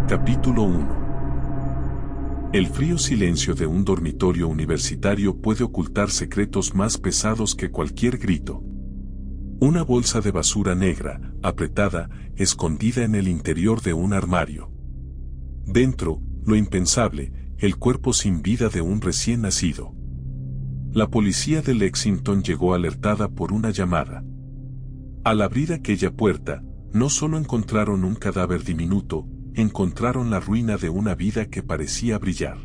Capítulo 1. El frío silencio de un dormitorio universitario puede ocultar secretos más pesados que cualquier grito. Una bolsa de basura negra, apretada, escondida en el interior de un armario. Dentro, lo impensable, el cuerpo sin vida de un recién nacido. La policía de Lexington llegó alertada por una llamada. Al abrir aquella puerta, no solo encontraron un cadáver diminuto, encontraron la ruina de una vida que parecía brillar.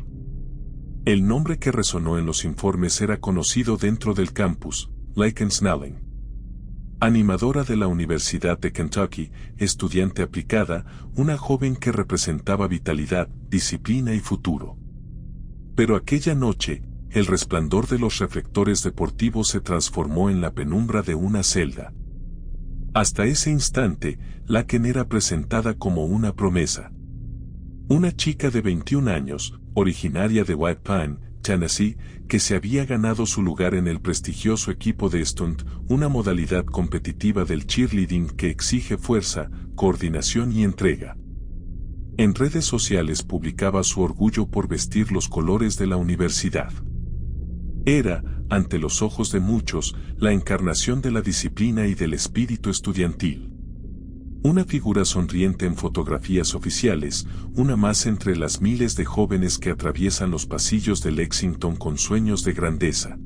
El nombre que resonó en los informes era conocido dentro del campus, Laken Snelling. Animadora de la Universidad de Kentucky, estudiante aplicada, una joven que representaba vitalidad, disciplina y futuro. Pero aquella noche, el resplandor de los reflectores deportivos se transformó en la penumbra de una celda. Hasta ese instante, Laken era presentada como una promesa. Una chica de 21 años, originaria de White Pine, Tennessee, que se había ganado su lugar en el prestigioso equipo de stunt, una modalidad competitiva del cheerleading que exige fuerza, coordinación y entrega. En redes sociales publicaba su orgullo por vestir los colores de la universidad. Era, ante los ojos de muchos, la encarnación de la disciplina y del espíritu estudiantil. Una figura sonriente en fotografías oficiales, una más entre las miles de jóvenes que atraviesan los pasillos de Lexington con sueños de grandeza.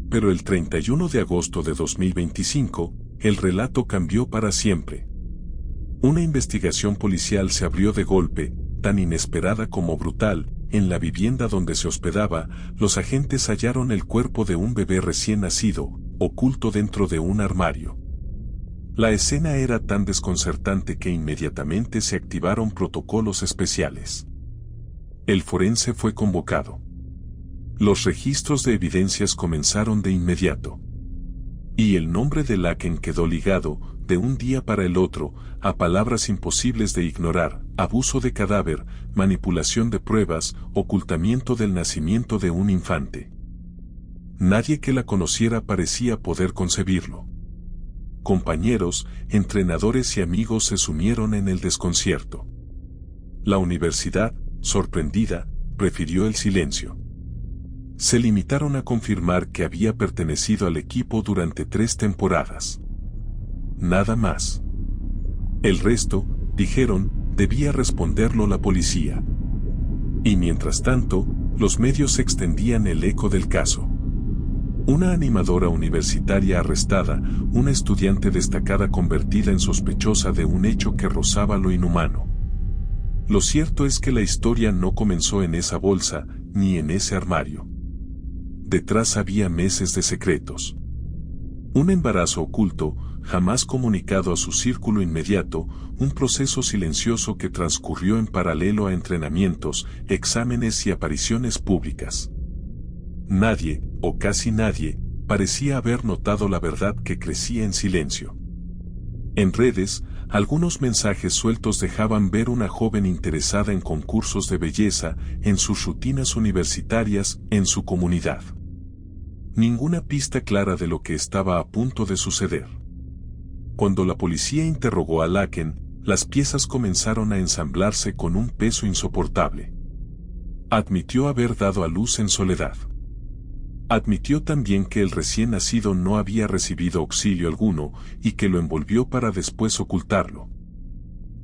Pero el 31 de agosto de 2025, el relato cambió para siempre. Una investigación policial se abrió de golpe, tan inesperada como brutal. En la vivienda donde se hospedaba, los agentes hallaron el cuerpo de un bebé recién nacido, oculto dentro de un armario. La escena era tan desconcertante que inmediatamente se activaron protocolos especiales. El forense fue convocado. Los registros de evidencias comenzaron de inmediato. Y el nombre de Laken quedó ligado, de un día para el otro, a palabras imposibles de ignorar: abuso de cadáver, manipulación de pruebas, ocultamiento del nacimiento de un infante. Nadie que la conociera parecía poder concebirlo. Compañeros, entrenadores y amigos se sumieron en el desconcierto. La universidad, sorprendida, prefirió el silencio. Se limitaron a confirmar que había pertenecido al equipo durante 3 temporadas. Nada más. El resto, dijeron, debía responderlo la policía. Y mientras tanto, los medios extendían el eco del caso. Una animadora universitaria arrestada, una estudiante destacada convertida en sospechosa de un hecho que rozaba lo inhumano. Lo cierto es que la historia no comenzó en esa bolsa, ni en ese armario. Detrás había meses de secretos. Un embarazo oculto, jamás comunicado a su círculo inmediato, un proceso silencioso que transcurrió en paralelo a entrenamientos, exámenes y apariciones públicas. Nadie, o casi nadie, parecía haber notado la verdad que crecía en silencio. En redes, algunos mensajes sueltos dejaban ver una joven interesada en concursos de belleza, en sus rutinas universitarias, en su comunidad. Ninguna pista clara de lo que estaba a punto de suceder. Cuando la policía interrogó a Laken, las piezas comenzaron a ensamblarse con un peso insoportable. Admitió haber dado a luz en soledad. Admitió también que el recién nacido no había recibido auxilio alguno y que lo envolvió para después ocultarlo.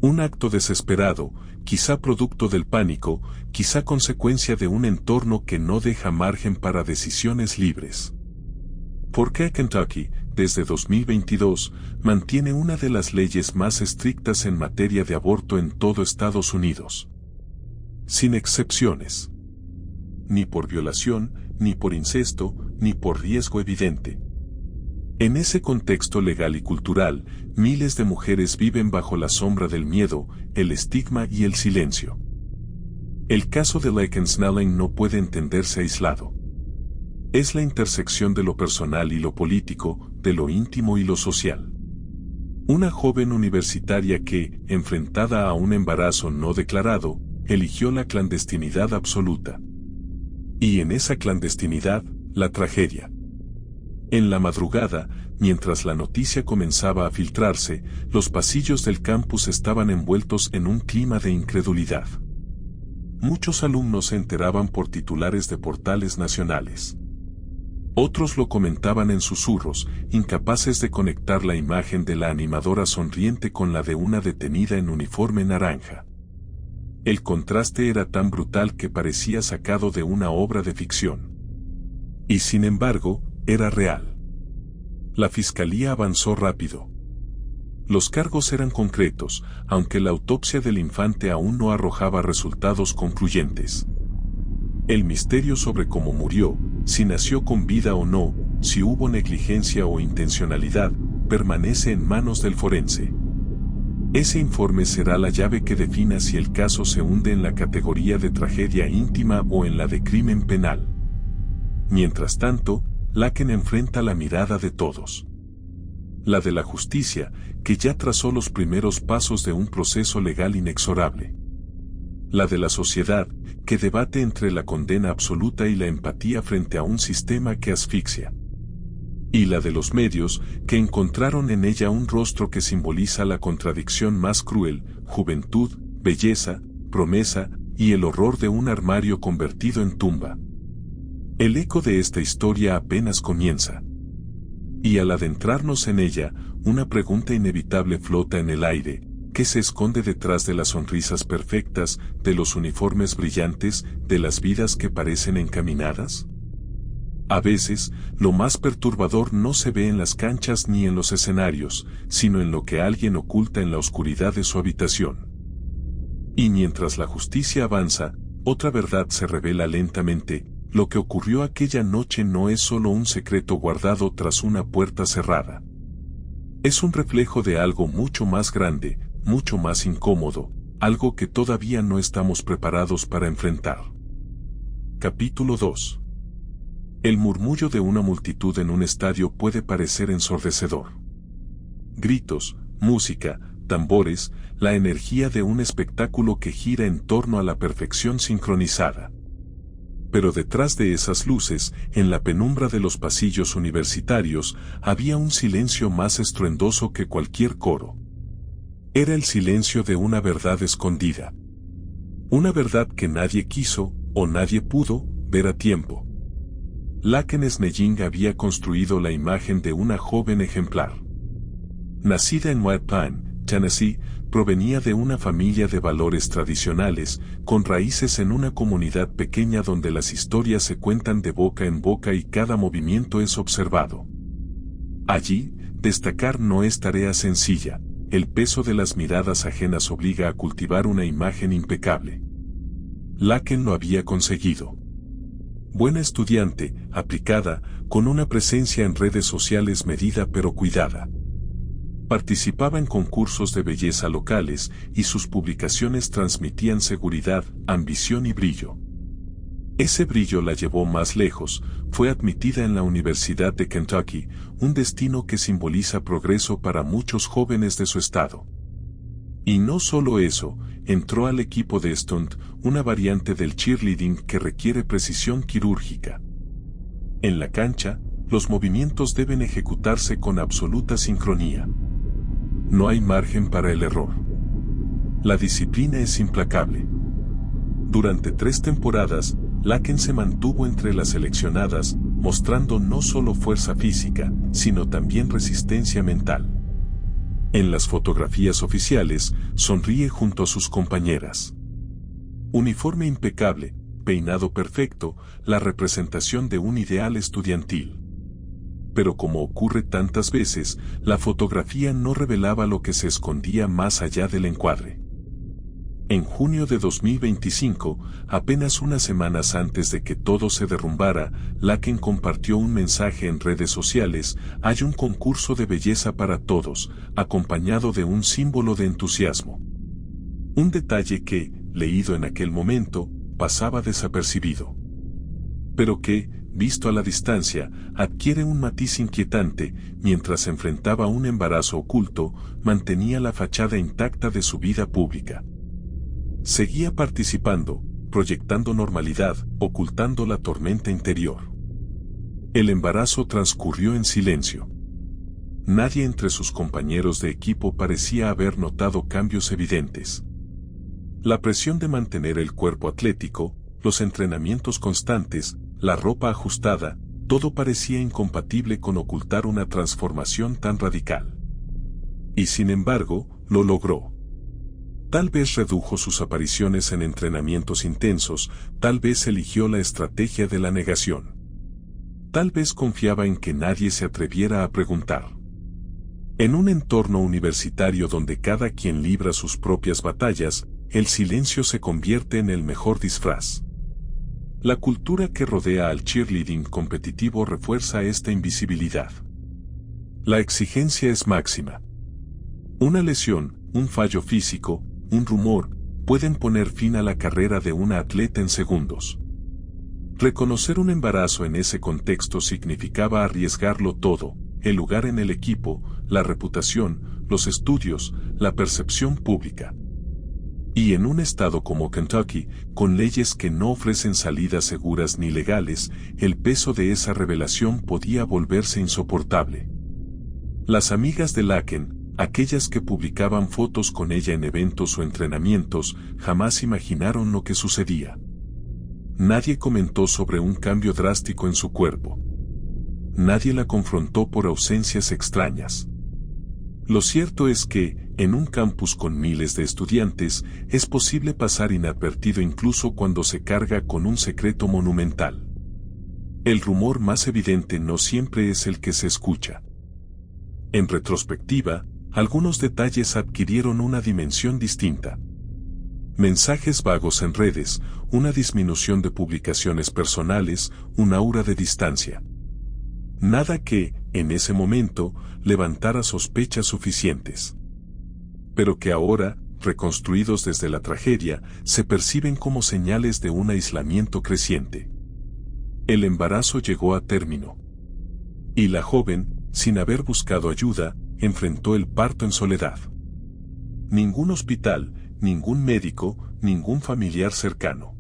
Un acto desesperado, quizá producto del pánico, quizá consecuencia de un entorno que no deja margen para decisiones libres. ¿Por qué Kentucky, desde 2022, mantiene una de las leyes más estrictas en materia de aborto en todo Estados Unidos? Sin excepciones. Ni por violación, ni por incesto, ni por riesgo evidente. En ese contexto legal y cultural, miles de mujeres viven bajo la sombra del miedo, el estigma y el silencio. El caso de Laken Snelling no puede entenderse aislado. Es la intersección de lo personal y lo político, de lo íntimo y lo social. Una joven universitaria que, enfrentada a un embarazo no declarado, eligió la clandestinidad absoluta. Y en esa clandestinidad, la tragedia. En la madrugada, mientras la noticia comenzaba a filtrarse, los pasillos del campus estaban envueltos en un clima de incredulidad. Muchos alumnos se enteraban por titulares de portales nacionales. Otros lo comentaban en susurros, incapaces de conectar la imagen de la animadora sonriente con la de una detenida en uniforme naranja. El contraste era tan brutal que parecía sacado de una obra de ficción. Y sin embargo, era real. La fiscalía avanzó rápido. Los cargos eran concretos, aunque la autopsia del infante aún no arrojaba resultados concluyentes. El misterio sobre cómo murió, si nació con vida o no, si hubo negligencia o intencionalidad, permanece en manos del forense. Ese informe será la llave que defina si el caso se hunde en la categoría de tragedia íntima o en la de crimen penal. Mientras tanto, Laken enfrenta la mirada de todos. La de la justicia, que ya trazó los primeros pasos de un proceso legal inexorable. La de la sociedad, que debate entre la condena absoluta y la empatía frente a un sistema que asfixia. Y la de los medios, que encontraron en ella un rostro que simboliza la contradicción más cruel: juventud, belleza, promesa, y el horror de un armario convertido en tumba. El eco de esta historia apenas comienza. Y al adentrarnos en ella, una pregunta inevitable flota en el aire: ¿qué se esconde detrás de las sonrisas perfectas, de los uniformes brillantes, de las vidas que parecen encaminadas? A veces, lo más perturbador no se ve en las canchas ni en los escenarios, sino en lo que alguien oculta en la oscuridad de su habitación. Y mientras la justicia avanza, otra verdad se revela lentamente: lo que ocurrió aquella noche no es solo un secreto guardado tras una puerta cerrada. Es un reflejo de algo mucho más grande, mucho más incómodo, algo que todavía no estamos preparados para enfrentar. Capítulo 2. El murmullo de una multitud en un estadio puede parecer ensordecedor. Gritos, música, tambores, la energía de un espectáculo que gira en torno a la perfección sincronizada. Pero detrás de esas luces, en la penumbra de los pasillos universitarios, había un silencio más estruendoso que cualquier coro. Era el silencio de una verdad escondida. Una verdad que nadie quiso, o nadie pudo, ver a tiempo. Laken Snelling había construido la imagen de una joven ejemplar. Nacida en White Pine, Tennessee, provenía de una familia de valores tradicionales, con raíces en una comunidad pequeña donde las historias se cuentan de boca en boca y cada movimiento es observado. Allí, destacar no es tarea sencilla: el peso de las miradas ajenas obliga a cultivar una imagen impecable. Laken lo había conseguido. Buena estudiante, aplicada, con una presencia en redes sociales medida pero cuidada. Participaba en concursos de belleza locales y sus publicaciones transmitían seguridad, ambición y brillo. Ese brillo la llevó más lejos: fue admitida en la Universidad de Kentucky, un destino que simboliza progreso para muchos jóvenes de su estado. Y no solo eso, entró al equipo de stunt, una variante del cheerleading que requiere precisión quirúrgica. En la cancha, los movimientos deben ejecutarse con absoluta sincronía. No hay margen para el error. La disciplina es implacable. Durante 3 temporadas, Laken se mantuvo entre las seleccionadas, mostrando no solo fuerza física, sino también resistencia mental. En las fotografías oficiales, sonríe junto a sus compañeras. Uniforme impecable, peinado perfecto, la representación de un ideal estudiantil. Pero como ocurre tantas veces, la fotografía no revelaba lo que se escondía más allá del encuadre. En junio de 2025, apenas unas semanas antes de que todo se derrumbara, Laken compartió un mensaje en redes sociales: hay un concurso de belleza para todos, acompañado de un símbolo de entusiasmo. Un detalle que, leído en aquel momento, pasaba desapercibido. Pero que, visto a la distancia, adquiere un matiz inquietante: mientras enfrentaba un embarazo oculto, mantenía la fachada intacta de su vida pública. Seguía participando, proyectando normalidad, ocultando la tormenta interior. El embarazo transcurrió en silencio. Nadie entre sus compañeros de equipo parecía haber notado cambios evidentes. La presión de mantener el cuerpo atlético, los entrenamientos constantes, la ropa ajustada, todo parecía incompatible con ocultar una transformación tan radical. Y sin embargo, lo logró. Tal vez redujo sus apariciones en entrenamientos intensos, tal vez eligió la estrategia de la negación. Tal vez confiaba en que nadie se atreviera a preguntar. En un entorno universitario donde cada quien libra sus propias batallas, el silencio se convierte en el mejor disfraz. La cultura que rodea al cheerleading competitivo refuerza esta invisibilidad. La exigencia es máxima. Una lesión, un fallo físico, un rumor, pueden poner fin a la carrera de una atleta en segundos. Reconocer un embarazo en ese contexto significaba arriesgarlo todo: el lugar en el equipo, la reputación, los estudios, la percepción pública. Y en un estado como Kentucky, con leyes que no ofrecen salidas seguras ni legales, el peso de esa revelación podía volverse insoportable. Las amigas de Laken, aquellas que publicaban fotos con ella en eventos o entrenamientos, jamás imaginaron lo que sucedía. Nadie comentó sobre un cambio drástico en su cuerpo. Nadie la confrontó por ausencias extrañas. Lo cierto es que, en un campus con miles de estudiantes, es posible pasar inadvertido incluso cuando se carga con un secreto monumental. El rumor más evidente no siempre es el que se escucha. En retrospectiva, algunos detalles adquirieron una dimensión distinta. Mensajes vagos en redes, una disminución de publicaciones personales, un aura de distancia. Nada que, en ese momento, levantara sospechas suficientes. Pero que ahora, reconstruidos desde la tragedia, se perciben como señales de un aislamiento creciente. El embarazo llegó a término. Y la joven, sin haber buscado ayuda, enfrentó el parto en soledad. Ningún hospital, ningún médico, ningún familiar cercano.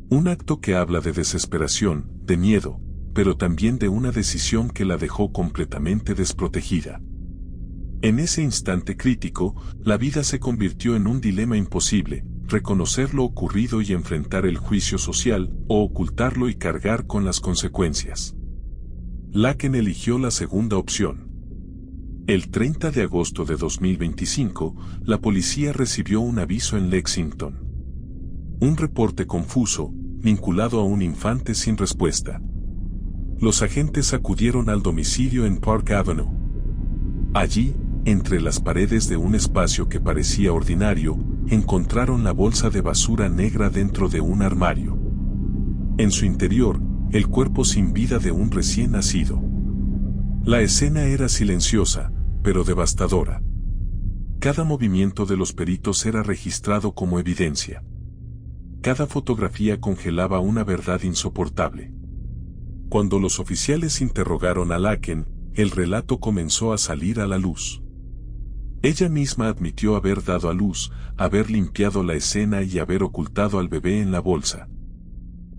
Un acto que habla de desesperación, de miedo, pero también de una decisión que la dejó completamente desprotegida. En ese instante crítico, la vida se convirtió en un dilema imposible: reconocer lo ocurrido y enfrentar el juicio social, o ocultarlo y cargar con las consecuencias. Laken eligió la segunda opción. El 30 de agosto de 2025, la policía recibió un aviso en Lexington. Un reporte confuso, vinculado a un infante sin respuesta. Los agentes acudieron al domicilio en Park Avenue. Allí, entre las paredes de un espacio que parecía ordinario, encontraron la bolsa de basura negra dentro de un armario. En su interior, el cuerpo sin vida de un recién nacido. La escena era silenciosa, pero devastadora. Cada movimiento de los peritos era registrado como evidencia. Cada fotografía congelaba una verdad insoportable. Cuando los oficiales interrogaron a Laken, el relato comenzó a salir a la luz. Ella misma admitió haber dado a luz, haber limpiado la escena y haber ocultado al bebé en la bolsa.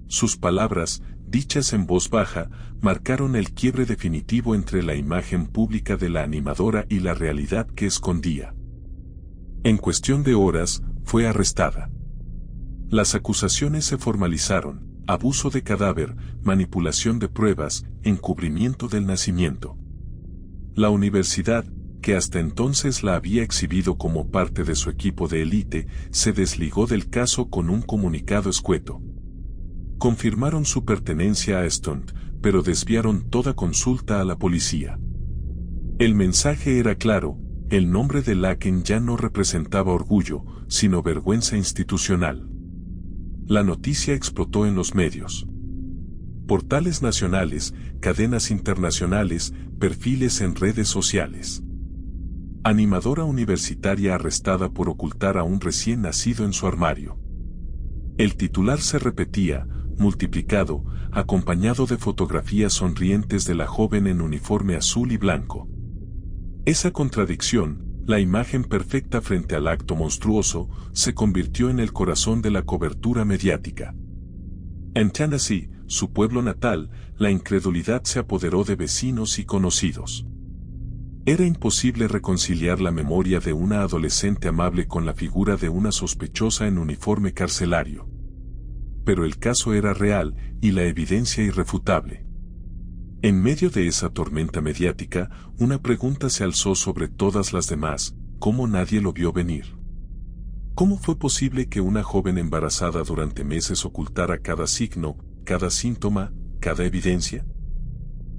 Sus palabras, dichas en voz baja, marcaron el quiebre definitivo entre la imagen pública de la animadora y la realidad que escondía. En cuestión de horas, fue arrestada. Las acusaciones se formalizaron: abuso de cadáver, manipulación de pruebas, encubrimiento del nacimiento. La universidad, que hasta entonces la había exhibido como parte de su equipo de élite, se desligó del caso con un comunicado escueto. Confirmaron su pertenencia a Stunt, pero desviaron toda consulta a la policía. El mensaje era claro: el nombre de Laken ya no representaba orgullo, sino vergüenza institucional. La noticia explotó en los medios. Portales nacionales, cadenas internacionales, perfiles en redes sociales. Animadora universitaria arrestada por ocultar a un recién nacido en su armario. El titular se repetía, multiplicado, acompañado de fotografías sonrientes de la joven en uniforme azul y blanco. Esa contradicción, la imagen perfecta frente al acto monstruoso, se convirtió en el corazón de la cobertura mediática. En Tennessee, su pueblo natal, la incredulidad se apoderó de vecinos y conocidos. Era imposible reconciliar la memoria de una adolescente amable con la figura de una sospechosa en uniforme carcelario. Pero el caso era real y la evidencia irrefutable. En medio de esa tormenta mediática, una pregunta se alzó sobre todas las demás: ¿cómo nadie lo vio venir? ¿Cómo fue posible que una joven embarazada durante meses ocultara cada signo, cada síntoma, cada evidencia?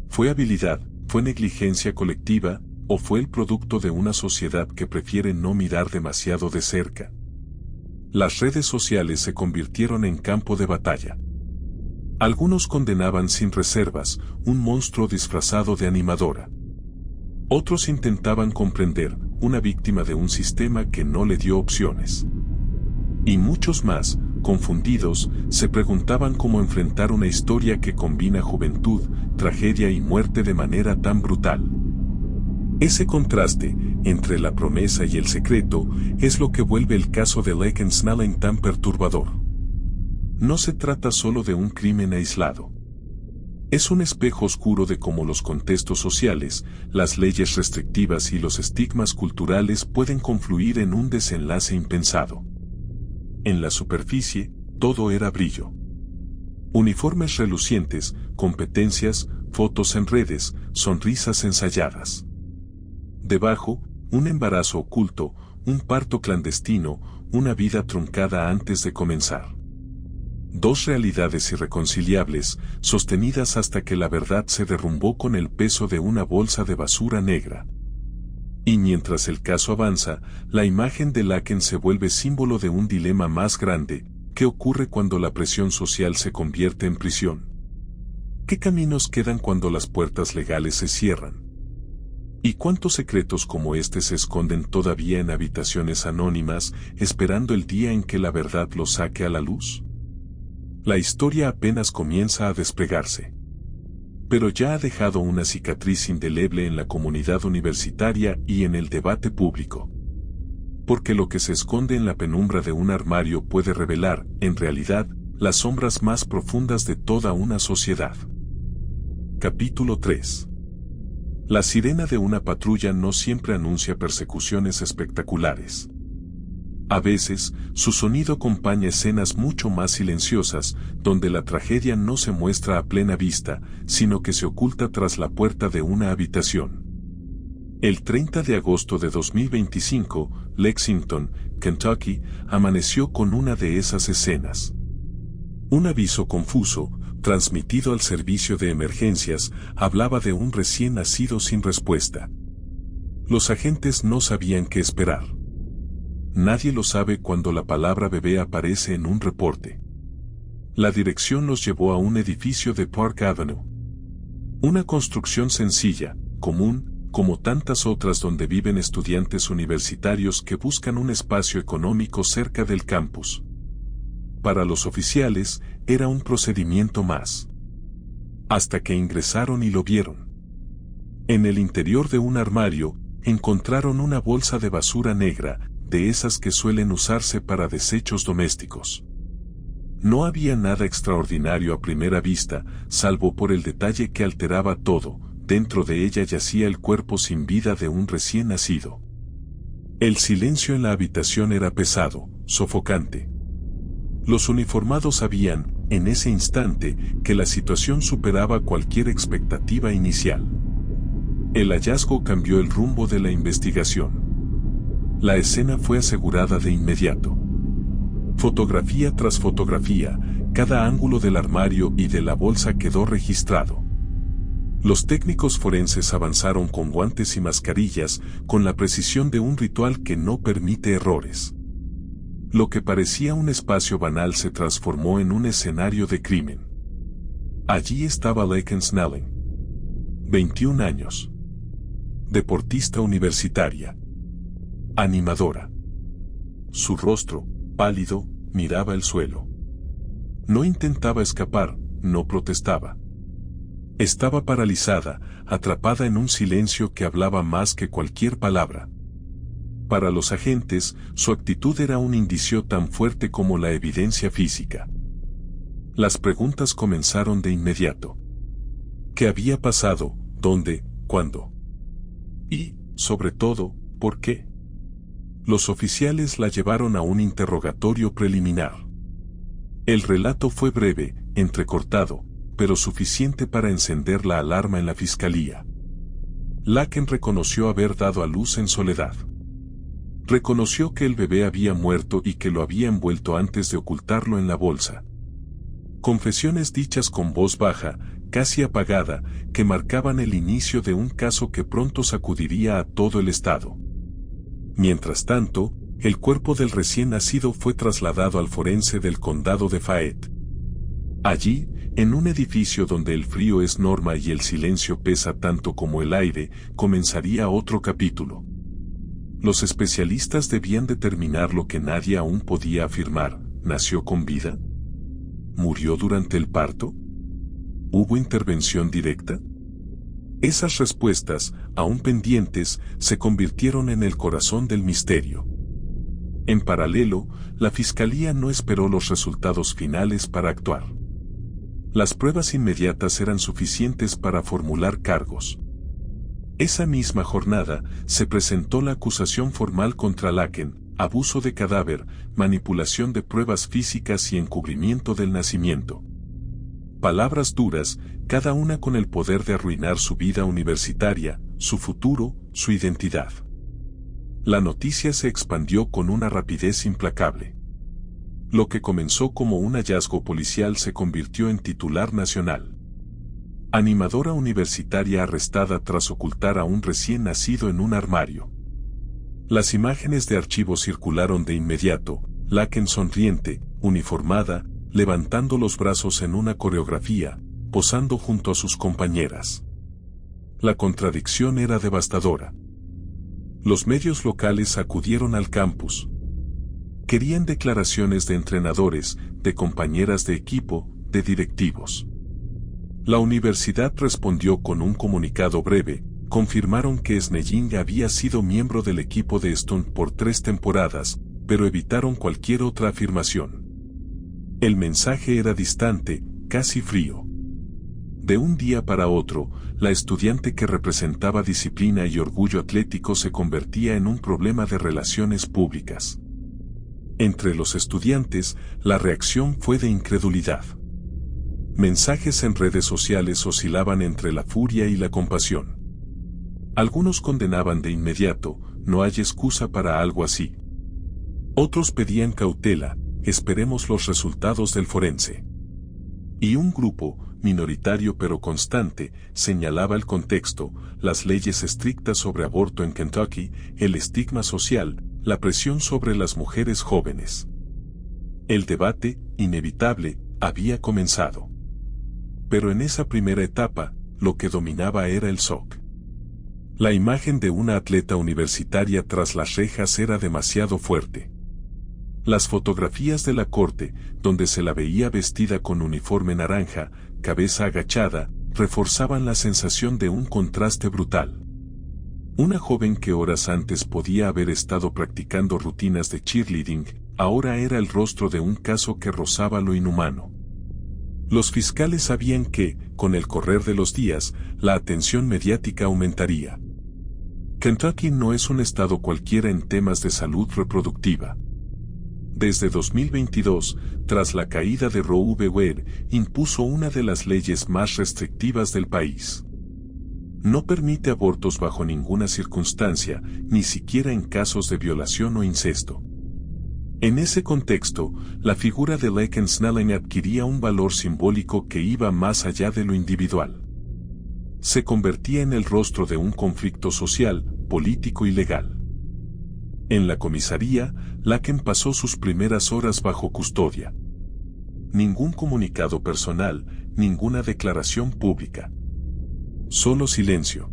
¿Fue habilidad, fue negligencia colectiva, o fue el producto de una sociedad que prefiere no mirar demasiado de cerca? Las redes sociales se convirtieron en campo de batalla. Algunos condenaban sin reservas un monstruo disfrazado de animadora. Otros intentaban comprender una víctima de un sistema que no le dio opciones. Y muchos más, confundidos, se preguntaban cómo enfrentar una historia que combina juventud, tragedia y muerte de manera tan brutal. Ese contraste entre la promesa y el secreto es lo que vuelve el caso de Laken Snelling tan perturbador. No se trata solo de un crimen aislado. Es un espejo oscuro de cómo los contextos sociales, las leyes restrictivas y los estigmas culturales pueden confluir en un desenlace impensado. En la superficie, todo era brillo. Uniformes relucientes, competencias, fotos en redes, sonrisas ensayadas. Debajo, un embarazo oculto, un parto clandestino, una vida truncada antes de comenzar. Dos realidades irreconciliables, sostenidas hasta que la verdad se derrumbó con el peso de una bolsa de basura negra. Y mientras el caso avanza, la imagen de Laken se vuelve símbolo de un dilema más grande: ¿qué ocurre cuando la presión social se convierte en prisión? ¿Qué caminos quedan cuando las puertas legales se cierran? ¿Y cuántos secretos como este se esconden todavía en habitaciones anónimas, esperando el día en que la verdad los saque a la luz? La historia apenas comienza a desplegarse. Pero ya ha dejado una cicatriz indeleble en la comunidad universitaria y en el debate público. Porque lo que se esconde en la penumbra de un armario puede revelar, en realidad, las sombras más profundas de toda una sociedad. Capítulo 3. La sirena de una patrulla no siempre anuncia persecuciones espectaculares. A veces, su sonido acompaña escenas mucho más silenciosas, donde la tragedia no se muestra a plena vista, sino que se oculta tras la puerta de una habitación. El 30 de agosto de 2025, Lexington, Kentucky, amaneció con una de esas escenas. Un aviso confuso, transmitido al servicio de emergencias, hablaba de un recién nacido sin respuesta. Los agentes no sabían qué esperar. Nadie lo sabe cuando la palabra bebé aparece en un reporte. La dirección los llevó a un edificio de Park Avenue. Una construcción sencilla, común, como tantas otras donde viven estudiantes universitarios que buscan un espacio económico cerca del campus. Para los oficiales, era un procedimiento más. Hasta que ingresaron y lo vieron. En el interior de un armario, encontraron una bolsa de basura negra, de esas que suelen usarse para desechos domésticos. No había nada extraordinario a primera vista, salvo por el detalle que alteraba todo: dentro de ella yacía el cuerpo sin vida de un recién nacido. El silencio en la habitación era pesado, sofocante. Los uniformados sabían, en ese instante, que la situación superaba cualquier expectativa inicial. El hallazgo cambió el rumbo de la investigación. La escena fue asegurada de inmediato. Fotografía tras fotografía, cada ángulo del armario y de la bolsa quedó registrado. Los técnicos forenses avanzaron con guantes y mascarillas, con la precisión de un ritual que no permite errores. Lo que parecía un espacio banal se transformó en un escenario de crimen. Allí estaba Laken Snelling. 21 años. Deportista universitaria. Animadora. Su rostro, pálido, miraba el suelo. No intentaba escapar, no protestaba. Estaba paralizada, atrapada en un silencio que hablaba más que cualquier palabra. Para los agentes, su actitud era un indicio tan fuerte como la evidencia física. Las preguntas comenzaron de inmediato. ¿Qué había pasado? ¿Dónde? ¿Cuándo? Y, sobre todo, ¿por qué? Los oficiales la llevaron a un interrogatorio preliminar. El relato fue breve, entrecortado, pero suficiente para encender la alarma en la fiscalía. Laken reconoció haber dado a luz en soledad. Reconoció que el bebé había muerto y que lo había envuelto antes de ocultarlo en la bolsa. Confesiones dichas con voz baja, casi apagada, que marcaban el inicio de un caso que pronto sacudiría a todo el estado. Mientras tanto, el cuerpo del recién nacido fue trasladado al forense del condado de Fayette. Allí, en un edificio donde el frío es norma y el silencio pesa tanto como el aire, comenzaría otro capítulo. Los especialistas debían determinar lo que nadie aún podía afirmar: ¿nació con vida? ¿Murió durante el parto? ¿Hubo intervención directa? Esas respuestas, aún pendientes, se convirtieron en el corazón del misterio. En paralelo, la fiscalía no esperó los resultados finales para actuar. Las pruebas inmediatas eran suficientes para formular cargos. Esa misma jornada, se presentó la acusación formal contra Laken: abuso de cadáver, manipulación de pruebas físicas y encubrimiento del nacimiento. Palabras duras, cada una con el poder de arruinar su vida universitaria, su futuro, su identidad. La noticia se expandió con una rapidez implacable. Lo que comenzó como un hallazgo policial se convirtió en titular nacional. Animadora universitaria arrestada tras ocultar a un recién nacido en un armario. Las imágenes de archivo circularon de inmediato: Laken sonriente, uniformada, levantando los brazos en una coreografía, posando junto a sus compañeras. La contradicción era devastadora. Los medios locales acudieron al campus. Querían declaraciones de entrenadores, de compañeras de equipo, de directivos. La universidad respondió con un comunicado breve: confirmaron que Snelling había sido miembro del equipo de Stone por 3 temporadas, pero evitaron cualquier otra afirmación. El mensaje era distante, casi frío. De un día para otro, la estudiante que representaba disciplina y orgullo atlético se convertía en un problema de relaciones públicas. Entre los estudiantes, la reacción fue de incredulidad. Mensajes en redes sociales oscilaban entre la furia y la compasión. Algunos condenaban de inmediato: no hay excusa para algo así. Otros pedían cautela: esperemos los resultados del forense. Y un grupo, minoritario pero constante, señalaba el contexto: las leyes estrictas sobre aborto en Kentucky, el estigma social, la presión sobre las mujeres jóvenes. El debate, inevitable, había comenzado. Pero en esa primera etapa, lo que dominaba era el shock. La imagen de una atleta universitaria tras las rejas era demasiado fuerte. Las fotografías de la corte, donde se la veía vestida con uniforme naranja, cabeza agachada, reforzaban la sensación de un contraste brutal. Una joven que horas antes podía haber estado practicando rutinas de cheerleading, ahora era el rostro de un caso que rozaba lo inhumano. Los fiscales sabían que, con el correr de los días, la atención mediática aumentaría. Kentucky no es un estado cualquiera en temas de salud reproductiva. Desde 2022, tras la caída de Roe v. Wade, impuso una de las leyes más restrictivas del país. No permite abortos bajo ninguna circunstancia, ni siquiera en casos de violación o incesto. En ese contexto, la figura de Laken Snelling adquiría un valor simbólico que iba más allá de lo individual. Se convertía en el rostro de un conflicto social, político y legal. En la comisaría, Laken pasó sus primeras horas bajo custodia. Ningún comunicado personal, ninguna declaración pública. Solo silencio.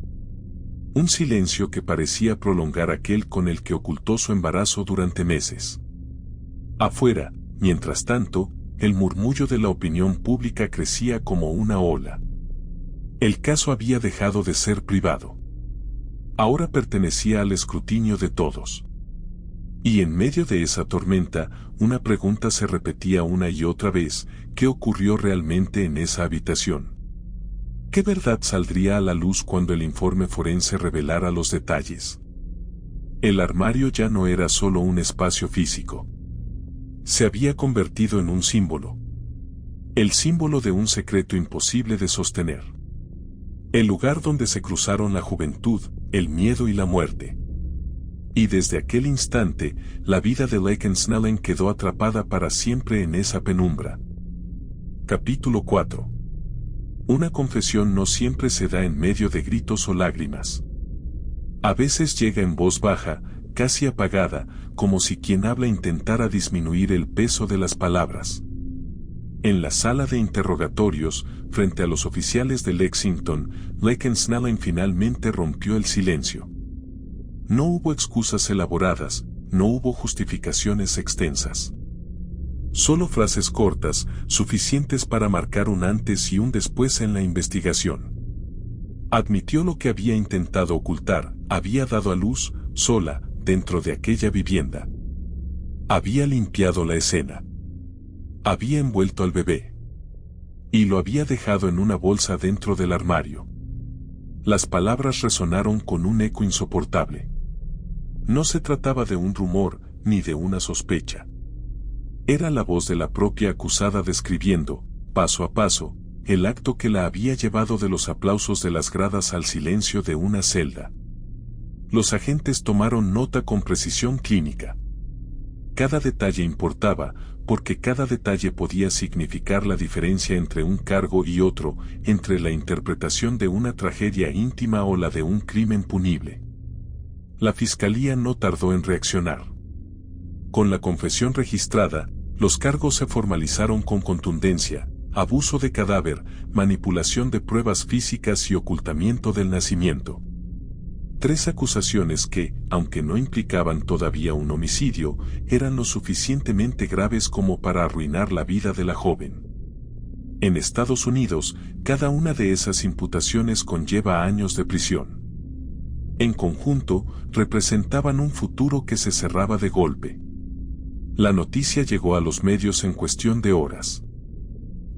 Un silencio que parecía prolongar aquel con el que ocultó su embarazo durante meses. Afuera, mientras tanto, el murmullo de la opinión pública crecía como una ola. El caso había dejado de ser privado. Ahora pertenecía al escrutinio de todos. Y en medio de esa tormenta, una pregunta se repetía una y otra vez: ¿qué ocurrió realmente en esa habitación? ¿Qué verdad saldría a la luz cuando el informe forense revelara los detalles? El armario ya no era solo un espacio físico. Se había convertido en un símbolo. El símbolo de un secreto imposible de sostener. El lugar donde se cruzaron la juventud, el miedo y la muerte. Y desde aquel instante, la vida de Laken Snellen quedó atrapada para siempre en esa penumbra. Capítulo 4. Una confesión no siempre se da en medio de gritos o lágrimas. A veces llega en voz baja, casi apagada, como si quien habla intentara disminuir el peso de las palabras. En la sala de interrogatorios, frente a los oficiales de Lexington, Laken Snellen finalmente rompió el silencio. No hubo excusas elaboradas, no hubo justificaciones extensas. Solo frases cortas, suficientes para marcar un antes y un después en la investigación. Admitió lo que había intentado ocultar: había dado a luz, sola, dentro de aquella vivienda. Había limpiado la escena. Había envuelto al bebé. Y lo había dejado en una bolsa dentro del armario. Las palabras resonaron con un eco insoportable. No se trataba de un rumor, ni de una sospecha. Era la voz de la propia acusada describiendo, paso a paso, el acto que la había llevado de los aplausos de las gradas al silencio de una celda. Los agentes tomaron nota con precisión clínica. Cada detalle importaba, porque cada detalle podía significar la diferencia entre un cargo y otro, entre la interpretación de una tragedia íntima o la de un crimen punible. La fiscalía no tardó en reaccionar. Con la confesión registrada, los cargos se formalizaron con contundencia: abuso de cadáver, manipulación de pruebas físicas y ocultamiento del nacimiento. 3 acusaciones que, aunque no implicaban todavía un homicidio, eran lo suficientemente graves como para arruinar la vida de la joven. En Estados Unidos, cada una de esas imputaciones conlleva años de prisión. En conjunto, representaban un futuro que se cerraba de golpe. La noticia llegó a los medios en cuestión de horas.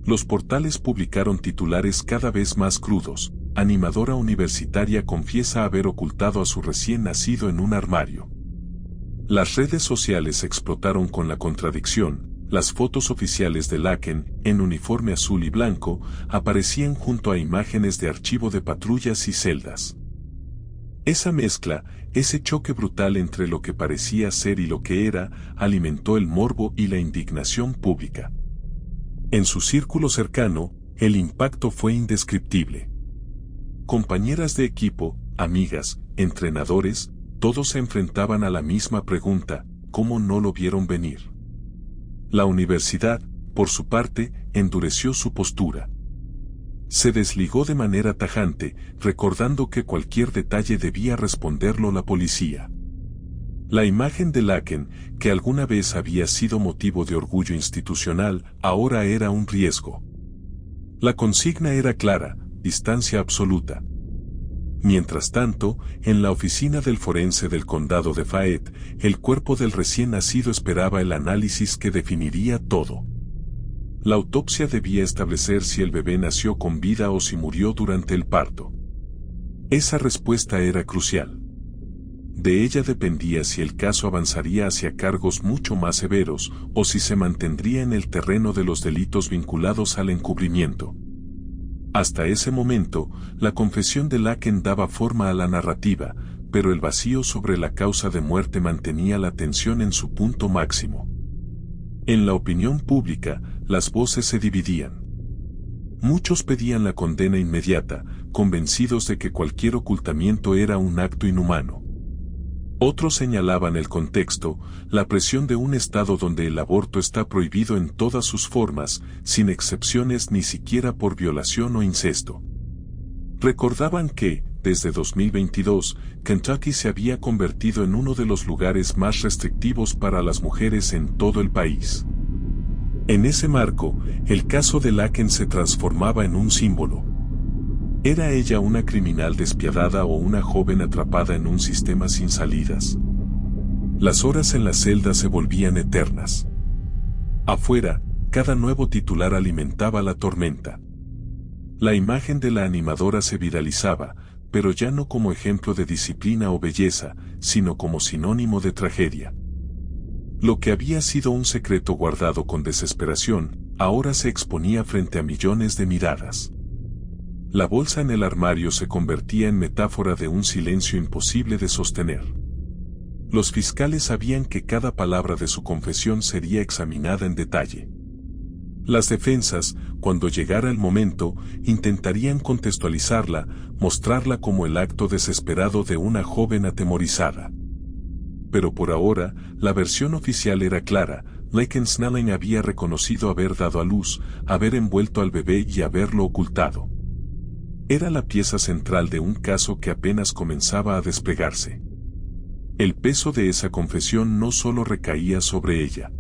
Los portales publicaron titulares cada vez más crudos: animadora universitaria confiesa haber ocultado a su recién nacido en un armario. Las redes sociales explotaron con la contradicción: las fotos oficiales de Laken, en uniforme azul y blanco, aparecían junto a imágenes de archivo de patrullas y celdas. Esa mezcla, ese choque brutal entre lo que parecía ser y lo que era, alimentó el morbo y la indignación pública. En su círculo cercano, el impacto fue indescriptible. Compañeras de equipo, amigas, entrenadores, todos se enfrentaban a la misma pregunta: ¿cómo no lo vieron venir? La universidad, por su parte, endureció su postura. Se desligó de manera tajante, recordando que cualquier detalle debía responderlo la policía. La imagen de Laken, que alguna vez había sido motivo de orgullo institucional, ahora era un riesgo. La consigna era clara: distancia absoluta. Mientras tanto, en la oficina del forense del condado de Fayette, el cuerpo del recién nacido esperaba el análisis que definiría todo. La autopsia debía establecer si el bebé nació con vida o si murió durante el parto. Esa respuesta era crucial. De ella dependía si el caso avanzaría hacia cargos mucho más severos o si se mantendría en el terreno de los delitos vinculados al encubrimiento. Hasta ese momento, la confesión de Laken daba forma a la narrativa, pero el vacío sobre la causa de muerte mantenía la tensión en su punto máximo. En la opinión pública, las voces se dividían. Muchos pedían la condena inmediata, convencidos de que cualquier ocultamiento era un acto inhumano. Otros señalaban el contexto, la presión de un estado donde el aborto está prohibido en todas sus formas, sin excepciones ni siquiera por violación o incesto. Recordaban que, desde 2022, Kentucky se había convertido en uno de los lugares más restrictivos para las mujeres en todo el país. En ese marco, el caso de Laken se transformaba en un símbolo. ¿Era ella una criminal despiadada o una joven atrapada en un sistema sin salidas? Las horas en la celda se volvían eternas. Afuera, cada nuevo titular alimentaba la tormenta. La imagen de la animadora se viralizaba, pero ya no como ejemplo de disciplina o belleza, sino como sinónimo de tragedia. Lo que había sido un secreto guardado con desesperación, ahora se exponía frente a millones de miradas. La bolsa en el armario se convertía en metáfora de un silencio imposible de sostener. Los fiscales sabían que cada palabra de su confesión sería examinada en detalle. Las defensas, cuando llegara el momento, intentarían contextualizarla, mostrarla como el acto desesperado de una joven atemorizada. Pero por ahora, la versión oficial era clara: Laken Snelling había reconocido haber dado a luz, haber envuelto al bebé y haberlo ocultado. Era la pieza central de un caso que apenas comenzaba a desplegarse. El peso de esa confesión no solo recaía sobre ella,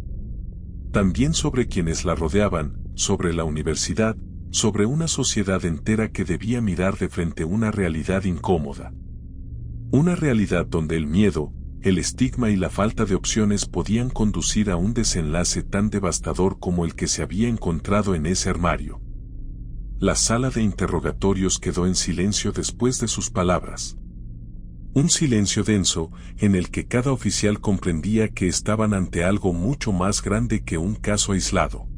también sobre quienes la rodeaban, sobre la universidad, sobre una sociedad entera que debía mirar de frente una realidad incómoda. Una realidad donde el miedo, el estigma y la falta de opciones podían conducir a un desenlace tan devastador como el que se había encontrado en ese armario. La sala de interrogatorios quedó en silencio después de sus palabras. Un silencio denso, en el que cada oficial comprendía que estaban ante algo mucho más grande que un caso aislado.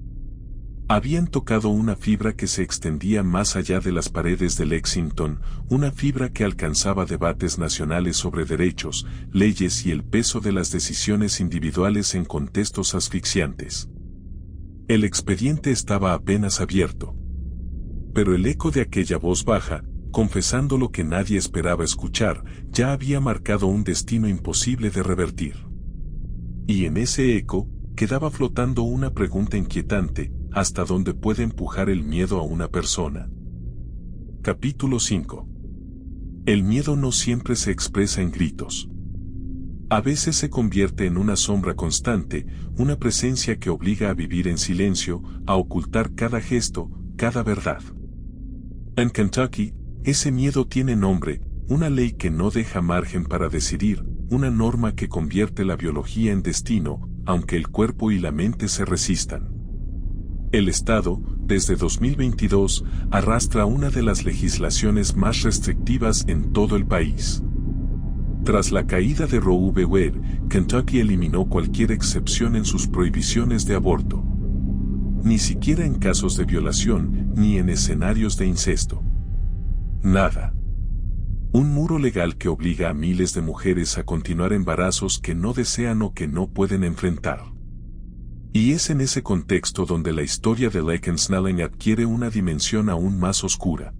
Habían tocado una fibra que se extendía más allá de las paredes de Lexington, una fibra que alcanzaba debates nacionales sobre derechos, leyes y el peso de las decisiones individuales en contextos asfixiantes. El expediente estaba apenas abierto. Pero el eco de aquella voz baja, confesando lo que nadie esperaba escuchar, ya había marcado un destino imposible de revertir. Y en ese eco, quedaba flotando una pregunta inquietante: ¿hasta dónde puede empujar el miedo a una persona? Capítulo 5. El miedo no siempre se expresa en gritos. A veces se convierte en una sombra constante, una presencia que obliga a vivir en silencio, a ocultar cada gesto, cada verdad. En Kentucky, ese miedo tiene nombre: una ley que no deja margen para decidir, una norma que convierte la biología en destino, aunque el cuerpo y la mente se resistan. El Estado, desde 2022, arrastra una de las legislaciones más restrictivas en todo el país. Tras la caída de Roe v. Wade, Kentucky eliminó cualquier excepción en sus prohibiciones de aborto. Ni siquiera en casos de violación, ni en escenarios de incesto. Nada. Un muro legal que obliga a miles de mujeres a continuar embarazos que no desean o que no pueden enfrentar. Y es en ese contexto donde la historia de Laken Snelling adquiere una dimensión aún más oscura.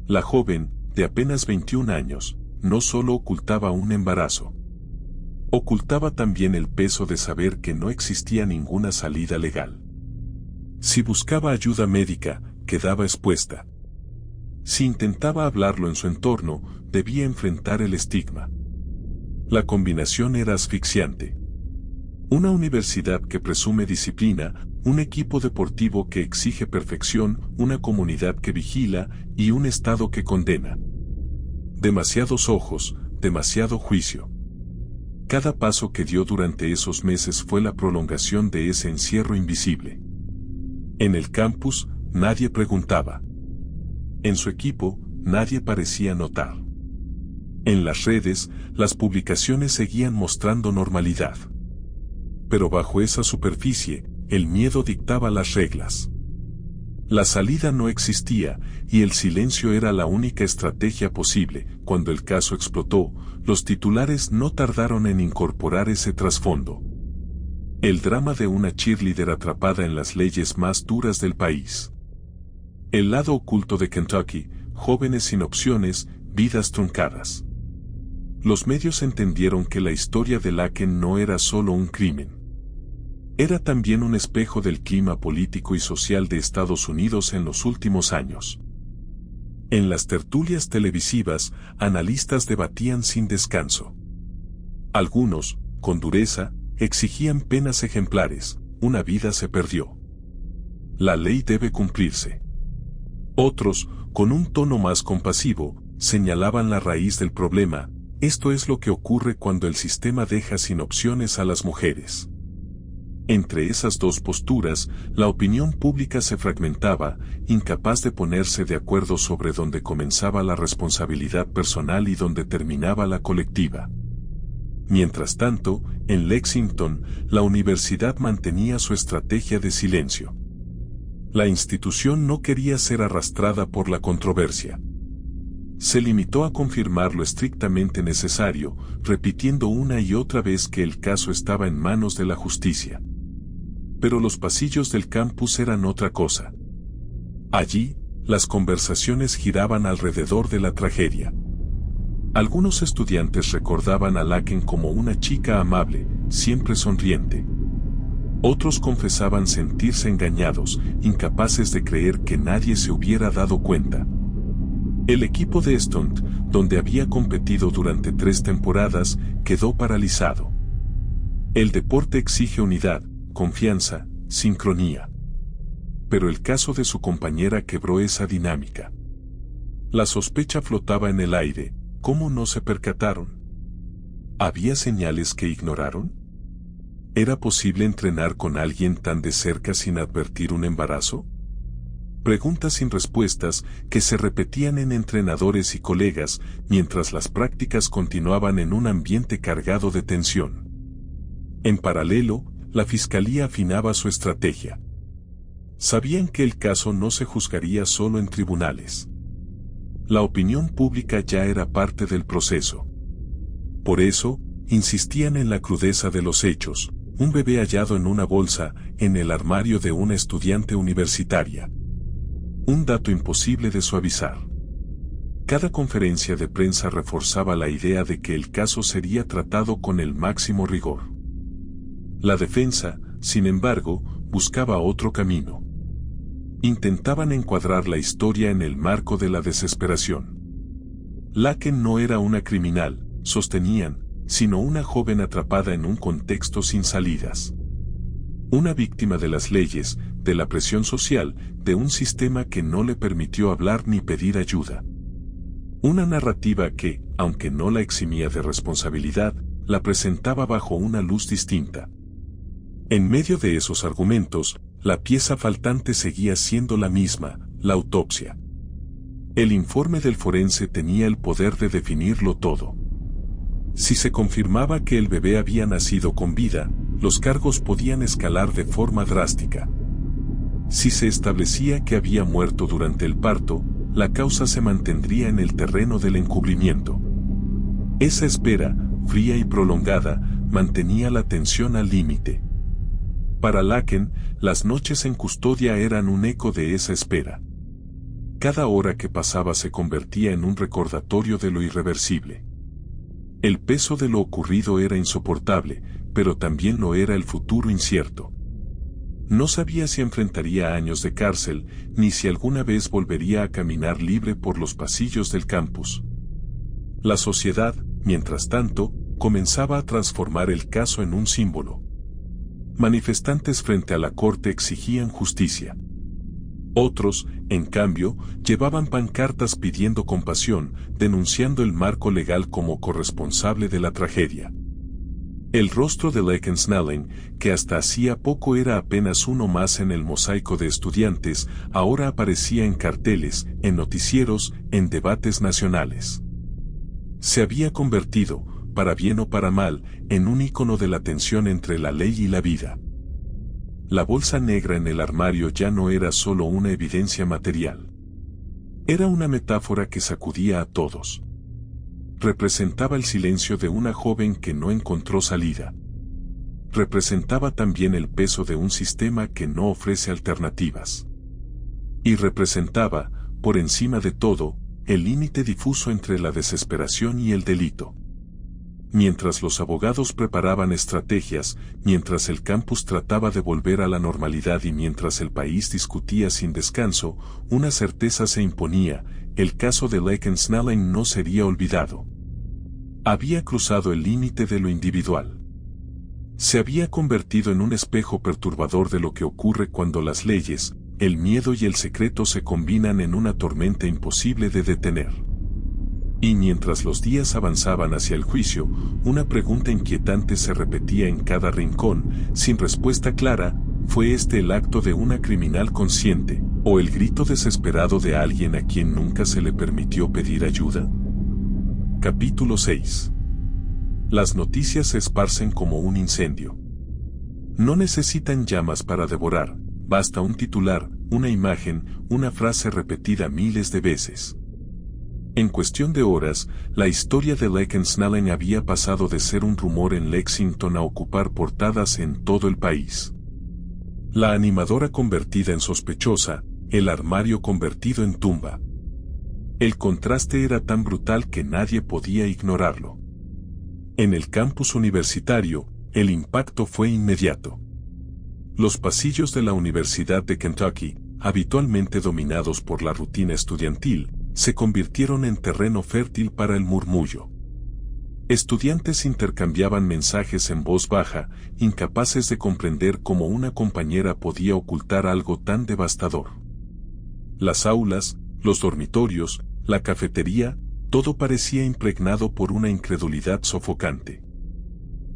La joven, de apenas 21 años, no solo ocultaba un embarazo. Ocultaba también el peso de saber que no existía ninguna salida legal. Si buscaba ayuda médica, quedaba expuesta. Si intentaba hablarlo en su entorno, debía enfrentar el estigma. La combinación era asfixiante. Una universidad que presume disciplina, un equipo deportivo que exige perfección, una comunidad que vigila y un Estado que condena. Demasiados ojos, demasiado juicio. Cada paso que dio durante esos meses fue la prolongación de ese encierro invisible. En el campus, nadie preguntaba. En su equipo, nadie parecía notar. En las redes, las publicaciones seguían mostrando normalidad. Pero bajo esa superficie, el miedo dictaba las reglas. La salida no existía, y el silencio era la única estrategia posible. Cuando el caso explotó, los titulares no tardaron en incorporar ese trasfondo. El drama de una cheerleader atrapada en las leyes más duras del país. El lado oculto de Kentucky: jóvenes sin opciones, vidas truncadas. Los medios entendieron que la historia de Laken no era solo un crimen. Era también un espejo del clima político y social de Estados Unidos en los últimos años. En las tertulias televisivas, analistas debatían sin descanso. Algunos, con dureza, exigían penas ejemplares: una vida se perdió. La ley debe cumplirse. Otros, con un tono más compasivo, señalaban la raíz del problema: Esto es lo que ocurre cuando el sistema deja sin opciones a las mujeres. Entre esas dos posturas, la opinión pública se fragmentaba, incapaz de ponerse de acuerdo sobre dónde comenzaba la responsabilidad personal y dónde terminaba la colectiva. Mientras tanto, en Lexington, la universidad mantenía su estrategia de silencio. La institución no quería ser arrastrada por la controversia. Se limitó a confirmar lo estrictamente necesario, repitiendo una y otra vez que el caso estaba en manos de la justicia. Pero los pasillos del campus eran otra cosa. Allí, las conversaciones giraban alrededor de la tragedia. Algunos estudiantes recordaban a Laken como una chica amable, siempre sonriente. Otros confesaban sentirse engañados, incapaces de creer que nadie se hubiera dado cuenta. El equipo de Stunt, donde había competido durante 3 temporadas, quedó paralizado. El deporte exige unidad, confianza, sincronía. Pero el caso de su compañera quebró esa dinámica. La sospecha flotaba en el aire. ¿Cómo no se percataron? ¿Había señales que ignoraron? ¿Era posible entrenar con alguien tan de cerca sin advertir un embarazo? Preguntas sin respuestas que se repetían en entrenadores y colegas mientras las prácticas continuaban en un ambiente cargado de tensión. En paralelo, la fiscalía afinaba su estrategia. Sabían que el caso no se juzgaría solo en tribunales. La opinión pública ya era parte del proceso. Por eso, insistían en la crudeza de los hechos, un bebé hallado en una bolsa, en el armario de una estudiante universitaria. Un dato imposible de suavizar. Cada conferencia de prensa reforzaba la idea de que el caso sería tratado con el máximo rigor. La defensa, sin embargo, buscaba otro camino. Intentaban encuadrar la historia en el marco de la desesperación. Laken no era una criminal, sostenían, sino una joven atrapada en un contexto sin salidas. Una víctima de las leyes, de la presión social, de un sistema que no le permitió hablar ni pedir ayuda. Una narrativa que, aunque no la eximía de responsabilidad, la presentaba bajo una luz distinta. En medio de esos argumentos, la pieza faltante seguía siendo la misma, la autopsia. El informe del forense tenía el poder de definirlo todo. Si se confirmaba que el bebé había nacido con vida, los cargos podían escalar de forma drástica. Si se establecía que había muerto durante el parto, la causa se mantendría en el terreno del encubrimiento. Esa espera, fría y prolongada, mantenía la tensión al límite. Para Laken, las noches en custodia eran un eco de esa espera. Cada hora que pasaba se convertía en un recordatorio de lo irreversible. El peso de lo ocurrido era insoportable, pero también lo era el futuro incierto. No sabía si enfrentaría años de cárcel, ni si alguna vez volvería a caminar libre por los pasillos del campus. La sociedad, mientras tanto, comenzaba a transformar el caso en un símbolo. Manifestantes frente a la corte exigían justicia. Otros, en cambio, llevaban pancartas pidiendo compasión, denunciando el marco legal como corresponsable de la tragedia. El rostro de Laken Snelling, que hasta hacía poco era apenas uno más en el mosaico de estudiantes, ahora aparecía en carteles, en noticieros, en debates nacionales. Se había convertido, para bien o para mal, en un ícono de la tensión entre la ley y la vida. La bolsa negra en el armario ya no era solo una evidencia material. Era una metáfora que sacudía a todos. Representaba el silencio de una joven que no encontró salida. Representaba también el peso de un sistema que no ofrece alternativas. Y representaba, por encima de todo, el límite difuso entre la desesperación y el delito. Mientras los abogados preparaban estrategias, mientras el campus trataba de volver a la normalidad y mientras el país discutía sin descanso, una certeza se imponía: el caso de Laken Snelling no sería olvidado. Había cruzado el límite de lo individual. Se había convertido en un espejo perturbador de lo que ocurre cuando las leyes, el miedo y el secreto se combinan en una tormenta imposible de detener. Y mientras los días avanzaban hacia el juicio, una pregunta inquietante se repetía en cada rincón, sin respuesta clara: ¿fue este el acto de una criminal consciente, o el grito desesperado de alguien a quien nunca se le permitió pedir ayuda? Capítulo 6. Las noticias se esparcen como un incendio. No necesitan llamas para devorar, basta un titular, una imagen, una frase repetida miles de veces. En cuestión de horas, la historia de Laken Snelling había pasado de ser un rumor en Lexington a ocupar portadas en todo el país. La animadora convertida en sospechosa, el armario convertido en tumba. El contraste era tan brutal que nadie podía ignorarlo. En el campus universitario, el impacto fue inmediato. Los pasillos de la Universidad de Kentucky, habitualmente dominados por la rutina estudiantil, se convirtieron en terreno fértil para el murmullo. Estudiantes intercambiaban mensajes en voz baja, incapaces de comprender cómo una compañera podía ocultar algo tan devastador. Las aulas, los dormitorios, la cafetería, todo parecía impregnado por una incredulidad sofocante.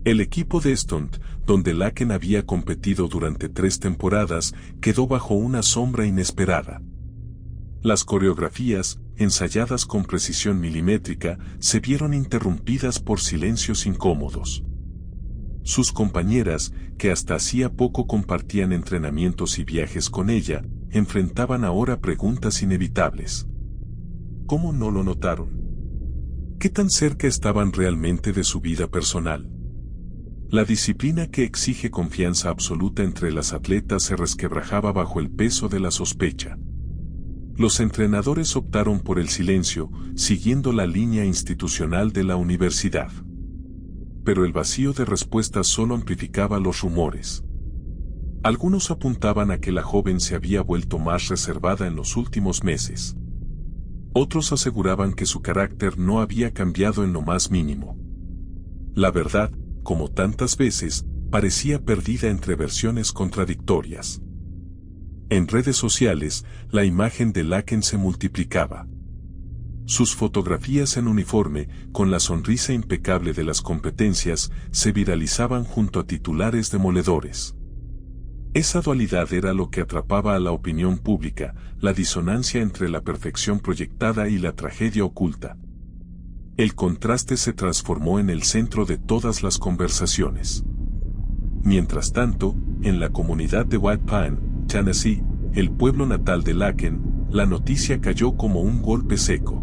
El equipo de Stunt, donde Laken había competido durante 3 temporadas, quedó bajo una sombra inesperada. Las coreografías, ensayadas con precisión milimétrica, se vieron interrumpidas por silencios incómodos. Sus compañeras, que hasta hacía poco compartían entrenamientos y viajes con ella, enfrentaban ahora preguntas inevitables. ¿Cómo no lo notaron? ¿Qué tan cerca estaban realmente de su vida personal? La disciplina que exige confianza absoluta entre las atletas se resquebrajaba bajo el peso de la sospecha. Los entrenadores optaron por el silencio, siguiendo la línea institucional de la universidad. Pero el vacío de respuestas solo amplificaba los rumores. Algunos apuntaban a que la joven se había vuelto más reservada en los últimos meses. Otros aseguraban que su carácter no había cambiado en lo más mínimo. La verdad, como tantas veces, parecía perdida entre versiones contradictorias. En redes sociales, la imagen de Laken se multiplicaba. Sus fotografías en uniforme, con la sonrisa impecable de las competencias, se viralizaban junto a titulares demoledores. Esa dualidad era lo que atrapaba a la opinión pública, la disonancia entre la perfección proyectada y la tragedia oculta. El contraste se transformó en el centro de todas las conversaciones. Mientras tanto, en la comunidad de White Pine, Tennessee, el pueblo natal de Laken, la noticia cayó como un golpe seco.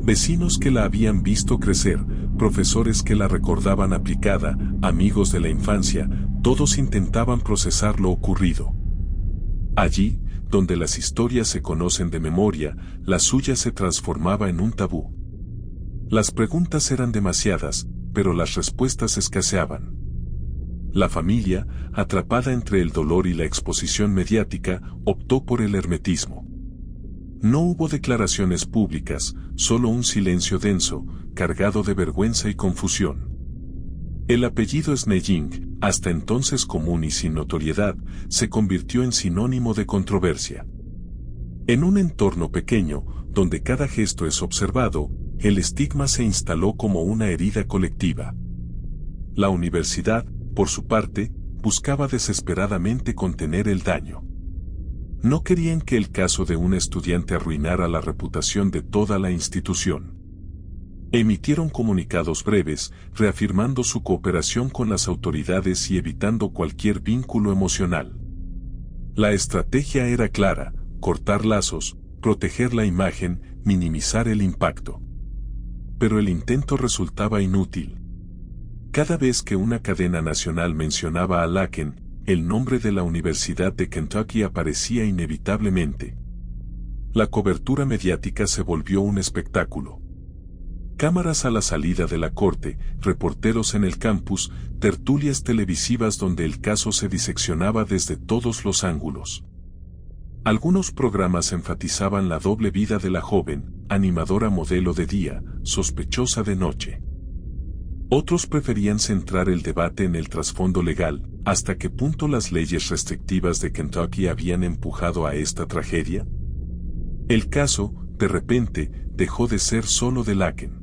Vecinos que la habían visto crecer, profesores que la recordaban aplicada, amigos de la infancia, todos intentaban procesar lo ocurrido. Allí, donde las historias se conocen de memoria, la suya se transformaba en un tabú. Las preguntas eran demasiadas, pero las respuestas escaseaban. La familia, atrapada entre el dolor y la exposición mediática, optó por el hermetismo. No hubo declaraciones públicas, solo un silencio denso, cargado de vergüenza y confusión. El apellido Snelling, hasta entonces común y sin notoriedad, se convirtió en sinónimo de controversia. En un entorno pequeño, donde cada gesto es observado, el estigma se instaló como una herida colectiva. La universidad, por su parte, buscaba desesperadamente contener el daño. No querían que el caso de un estudiante arruinara la reputación de toda la institución. Emitieron comunicados breves, reafirmando su cooperación con las autoridades y evitando cualquier vínculo emocional. La estrategia era clara: cortar lazos, proteger la imagen, minimizar el impacto. Pero el intento resultaba inútil. Cada vez que una cadena nacional mencionaba a Laken, el nombre de la Universidad de Kentucky aparecía inevitablemente. La cobertura mediática se volvió un espectáculo. Cámaras a la salida de la corte, reporteros en el campus, tertulias televisivas donde el caso se diseccionaba desde todos los ángulos. Algunos programas enfatizaban la doble vida de la joven, animadora modelo de día, sospechosa de noche. Otros preferían centrar el debate en el trasfondo legal: ¿hasta qué punto las leyes restrictivas de Kentucky habían empujado a esta tragedia? El caso, de repente, dejó de ser solo de Laken.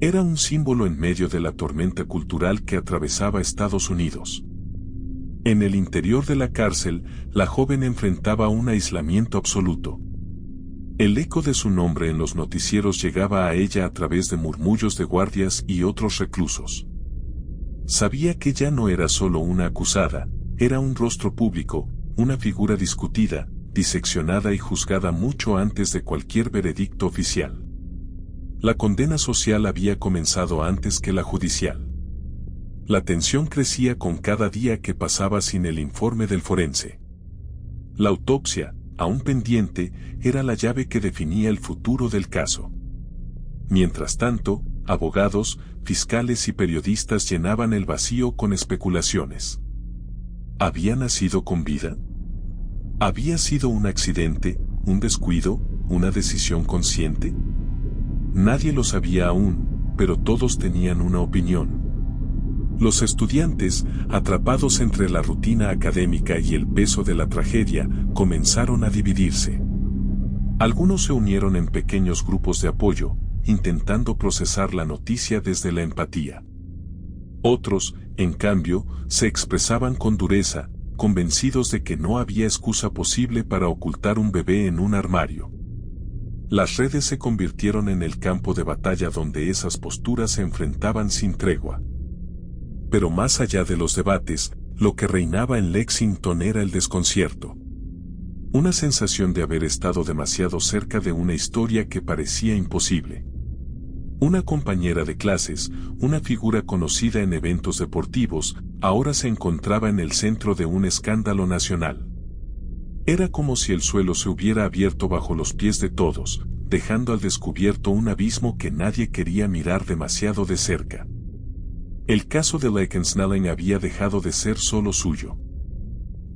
Era un símbolo en medio de la tormenta cultural que atravesaba Estados Unidos. En el interior de la cárcel, la joven enfrentaba un aislamiento absoluto. El eco de su nombre en los noticieros llegaba a ella a través de murmullos de guardias y otros reclusos. Sabía que ya no era solo una acusada, era un rostro público, una figura discutida, diseccionada y juzgada mucho antes de cualquier veredicto oficial. La condena social había comenzado antes que la judicial. La tensión crecía con cada día que pasaba sin el informe del forense. La autopsia, aún pendiente, era la llave que definía el futuro del caso. Mientras tanto, abogados, fiscales y periodistas llenaban el vacío con especulaciones. ¿Había nacido con vida? ¿Había sido un accidente, un descuido, una decisión consciente? Nadie lo sabía aún, pero todos tenían una opinión. Los estudiantes, atrapados entre la rutina académica y el peso de la tragedia, comenzaron a dividirse. Algunos se unieron en pequeños grupos de apoyo, intentando procesar la noticia desde la empatía. Otros, en cambio, se expresaban con dureza, convencidos de que no había excusa posible para ocultar un bebé en un armario. Las redes se convirtieron en el campo de batalla donde esas posturas se enfrentaban sin tregua. Pero más allá de los debates, lo que reinaba en Lexington era el desconcierto. Una sensación de haber estado demasiado cerca de una historia que parecía imposible. Una compañera de clases, una figura conocida en eventos deportivos, ahora se encontraba en el centro de un escándalo nacional. Era como si el suelo se hubiera abierto bajo los pies de todos, dejando al descubierto un abismo que nadie quería mirar demasiado de cerca. El caso de Laken Snelling había dejado de ser solo suyo.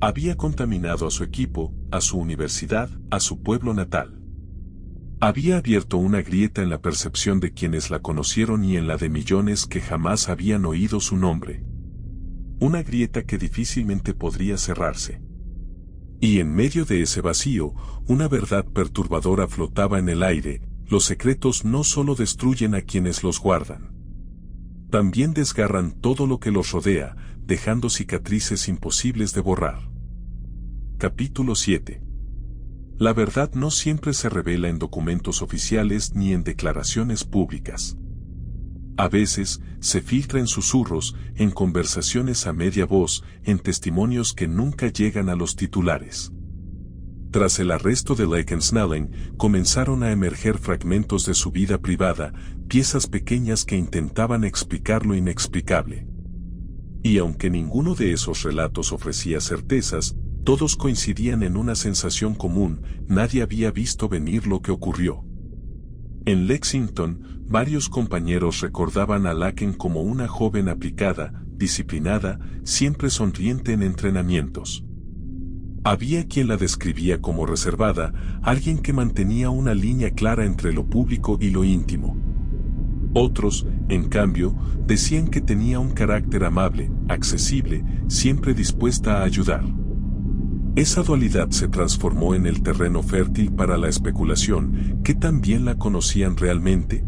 Había contaminado a su equipo, a su universidad, a su pueblo natal. Había abierto una grieta en la percepción de quienes la conocieron y en la de millones que jamás habían oído su nombre. Una grieta que difícilmente podría cerrarse. Y en medio de ese vacío, una verdad perturbadora flotaba en el aire: los secretos no solo destruyen a quienes los guardan. También desgarran todo lo que los rodea, dejando cicatrices imposibles de borrar. Capítulo 7. La verdad no siempre se revela en documentos oficiales ni en declaraciones públicas. A veces, se filtra en susurros, en conversaciones a media voz, en testimonios que nunca llegan a los titulares. Tras el arresto de Laken Snelling, comenzaron a emerger fragmentos de su vida privada, piezas pequeñas que intentaban explicar lo inexplicable. Y aunque ninguno de esos relatos ofrecía certezas, todos coincidían en una sensación común: nadie había visto venir lo que ocurrió. En Lexington, varios compañeros recordaban a Laken como una joven aplicada, disciplinada, siempre sonriente en entrenamientos. Había quien la describía como reservada, alguien que mantenía una línea clara entre lo público y lo íntimo. Otros, en cambio, decían que tenía un carácter amable, accesible, siempre dispuesta a ayudar. Esa dualidad se transformó en el terreno fértil para la especulación: ¿qué tan bien la conocían realmente?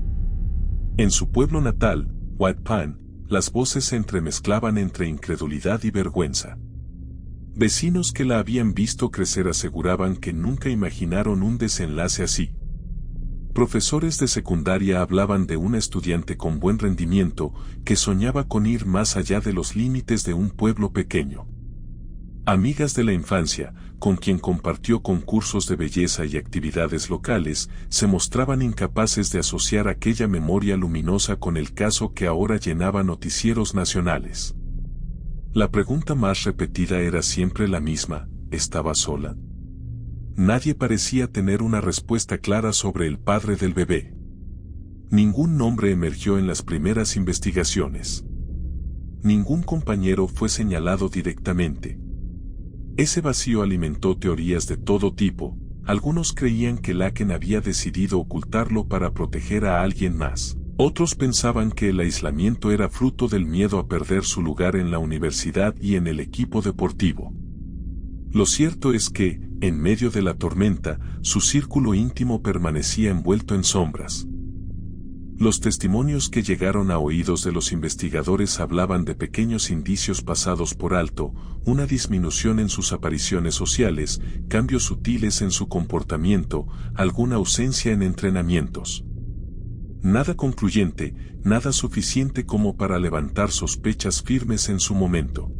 En su pueblo natal, White Pine, las voces se entremezclaban entre incredulidad y vergüenza. Vecinos que la habían visto crecer aseguraban que nunca imaginaron un desenlace así. Profesores de secundaria hablaban de una estudiante con buen rendimiento, que soñaba con ir más allá de los límites de un pueblo pequeño. Amigas de la infancia, con quien compartió concursos de belleza y actividades locales, se mostraban incapaces de asociar aquella memoria luminosa con el caso que ahora llenaba noticieros nacionales. La pregunta más repetida era siempre la misma: ¿estaba sola? Nadie parecía tener una respuesta clara sobre el padre del bebé. Ningún nombre emergió en las primeras investigaciones. Ningún compañero fue señalado directamente. Ese vacío alimentó teorías de todo tipo. Algunos creían que Laken había decidido ocultarlo para proteger a alguien más. Otros pensaban que el aislamiento era fruto del miedo a perder su lugar en la universidad y en el equipo deportivo. Lo cierto es que, en medio de la tormenta, su círculo íntimo permanecía envuelto en sombras. Los testimonios que llegaron a oídos de los investigadores hablaban de pequeños indicios pasados por alto, una disminución en sus apariciones sociales, cambios sutiles en su comportamiento, alguna ausencia en entrenamientos. Nada concluyente, nada suficiente como para levantar sospechas firmes en su momento.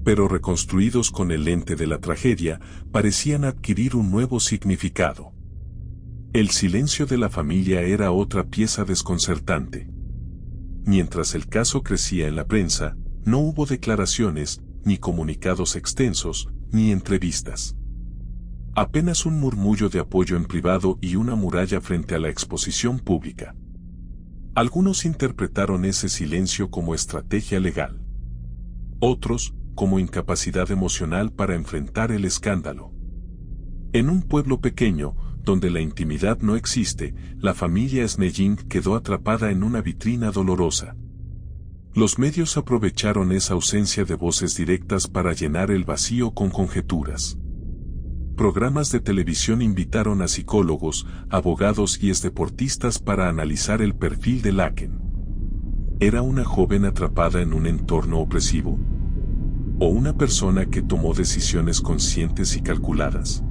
Pero reconstruidos con el lente de la tragedia, parecían adquirir un nuevo significado. El silencio de la familia era otra pieza desconcertante. Mientras el caso crecía en la prensa, no hubo declaraciones, ni comunicados extensos, ni entrevistas. Apenas un murmullo de apoyo en privado y una muralla frente a la exposición pública. Algunos interpretaron ese silencio como estrategia legal. Otros, como incapacidad emocional para enfrentar el escándalo. En un pueblo pequeño, donde la intimidad no existe, la familia Snelling quedó atrapada en una vitrina dolorosa. Los medios aprovecharon esa ausencia de voces directas para llenar el vacío con conjeturas. Programas de televisión invitaron a psicólogos, abogados y exdeportistas para analizar el perfil de Laken. ¿Era una joven atrapada en un entorno opresivo? ¿O una persona que tomó decisiones conscientes y calculadas?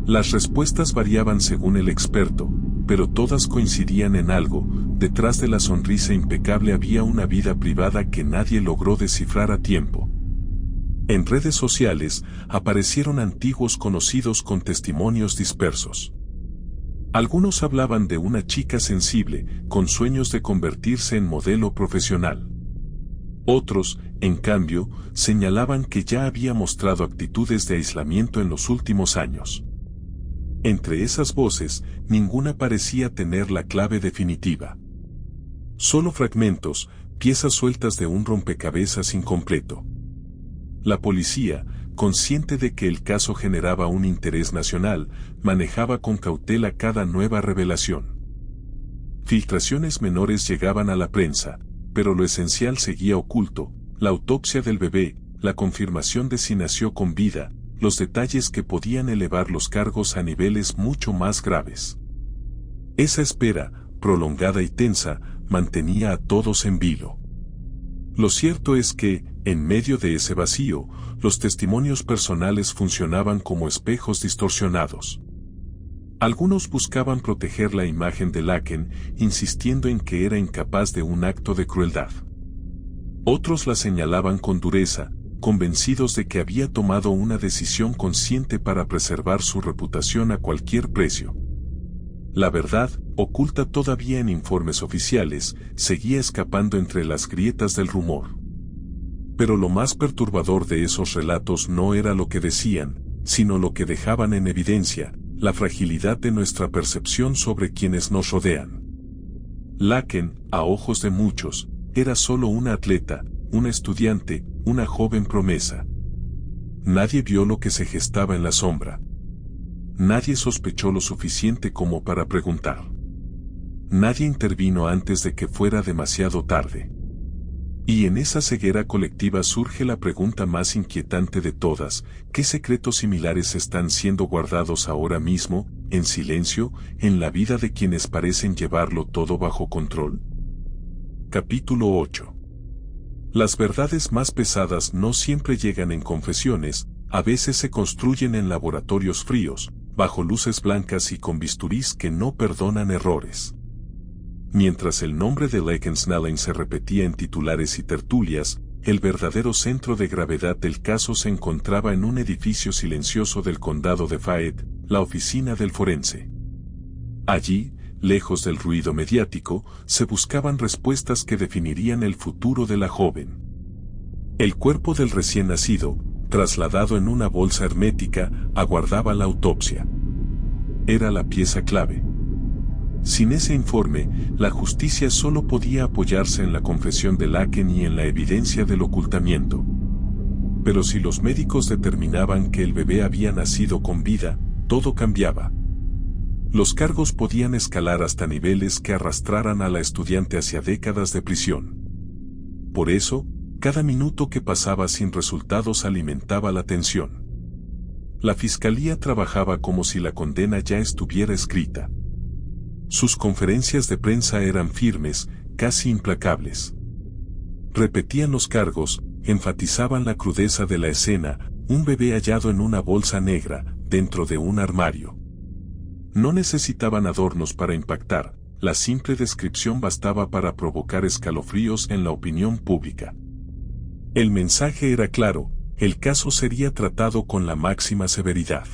Las respuestas variaban según el experto, pero todas coincidían en algo: detrás de la sonrisa impecable había una vida privada que nadie logró descifrar a tiempo. En redes sociales aparecieron antiguos conocidos con testimonios dispersos. Algunos hablaban de una chica sensible, con sueños de convertirse en modelo profesional. Otros, en cambio, señalaban que ya había mostrado actitudes de aislamiento en los últimos años. Entre esas voces, ninguna parecía tener la clave definitiva. Solo fragmentos, piezas sueltas de un rompecabezas incompleto. La policía, consciente de que el caso generaba un interés nacional, manejaba con cautela cada nueva revelación. Filtraciones menores llegaban a la prensa, pero lo esencial seguía oculto: la autopsia del bebé, la confirmación de si nació con vida, los detalles que podían elevar los cargos a niveles mucho más graves. Esa espera, prolongada y tensa, mantenía a todos en vilo. Lo cierto es que, en medio de ese vacío, los testimonios personales funcionaban como espejos distorsionados. Algunos buscaban proteger la imagen de Laken, insistiendo en que era incapaz de un acto de crueldad. Otros la señalaban con dureza, convencidos de que había tomado una decisión consciente para preservar su reputación a cualquier precio. La verdad, oculta todavía en informes oficiales, seguía escapando entre las grietas del rumor. Pero lo más perturbador de esos relatos no era lo que decían, sino lo que dejaban en evidencia: la fragilidad de nuestra percepción sobre quienes nos rodean. Laken, a ojos de muchos, era solo una atleta, una estudiante, una joven promesa. Nadie vio lo que se gestaba en la sombra. Nadie sospechó lo suficiente como para preguntar. Nadie intervino antes de que fuera demasiado tarde. Y en esa ceguera colectiva surge la pregunta más inquietante de todas: ¿qué secretos similares están siendo guardados ahora mismo, en silencio, en la vida de quienes parecen llevarlo todo bajo control? Capítulo 8. Las verdades más pesadas no siempre llegan en confesiones, a veces se construyen en laboratorios fríos, bajo luces blancas y con bisturís que no perdonan errores. Mientras el nombre de Laken Snelling se repetía en titulares y tertulias, el verdadero centro de gravedad del caso se encontraba en un edificio silencioso del condado de Fayette, la oficina del forense. Allí, lejos del ruido mediático, se buscaban respuestas que definirían el futuro de la joven. El cuerpo del recién nacido, trasladado en una bolsa hermética, aguardaba la autopsia. Era la pieza clave. Sin ese informe, la justicia solo podía apoyarse en la confesión de Laken y en la evidencia del ocultamiento. Pero si los médicos determinaban que el bebé había nacido con vida, todo cambiaba. Los cargos podían escalar hasta niveles que arrastraran a la estudiante hacia décadas de prisión. Por eso, cada minuto que pasaba sin resultados alimentaba la tensión. La fiscalía trabajaba como si la condena ya estuviera escrita. Sus conferencias de prensa eran firmes, casi implacables. Repetían los cargos, enfatizaban la crudeza de la escena, un bebé hallado en una bolsa negra, dentro de un armario. No necesitaban adornos para impactar, la simple descripción bastaba para provocar escalofríos en la opinión pública. El mensaje era claro, el caso sería tratado con la máxima severidad.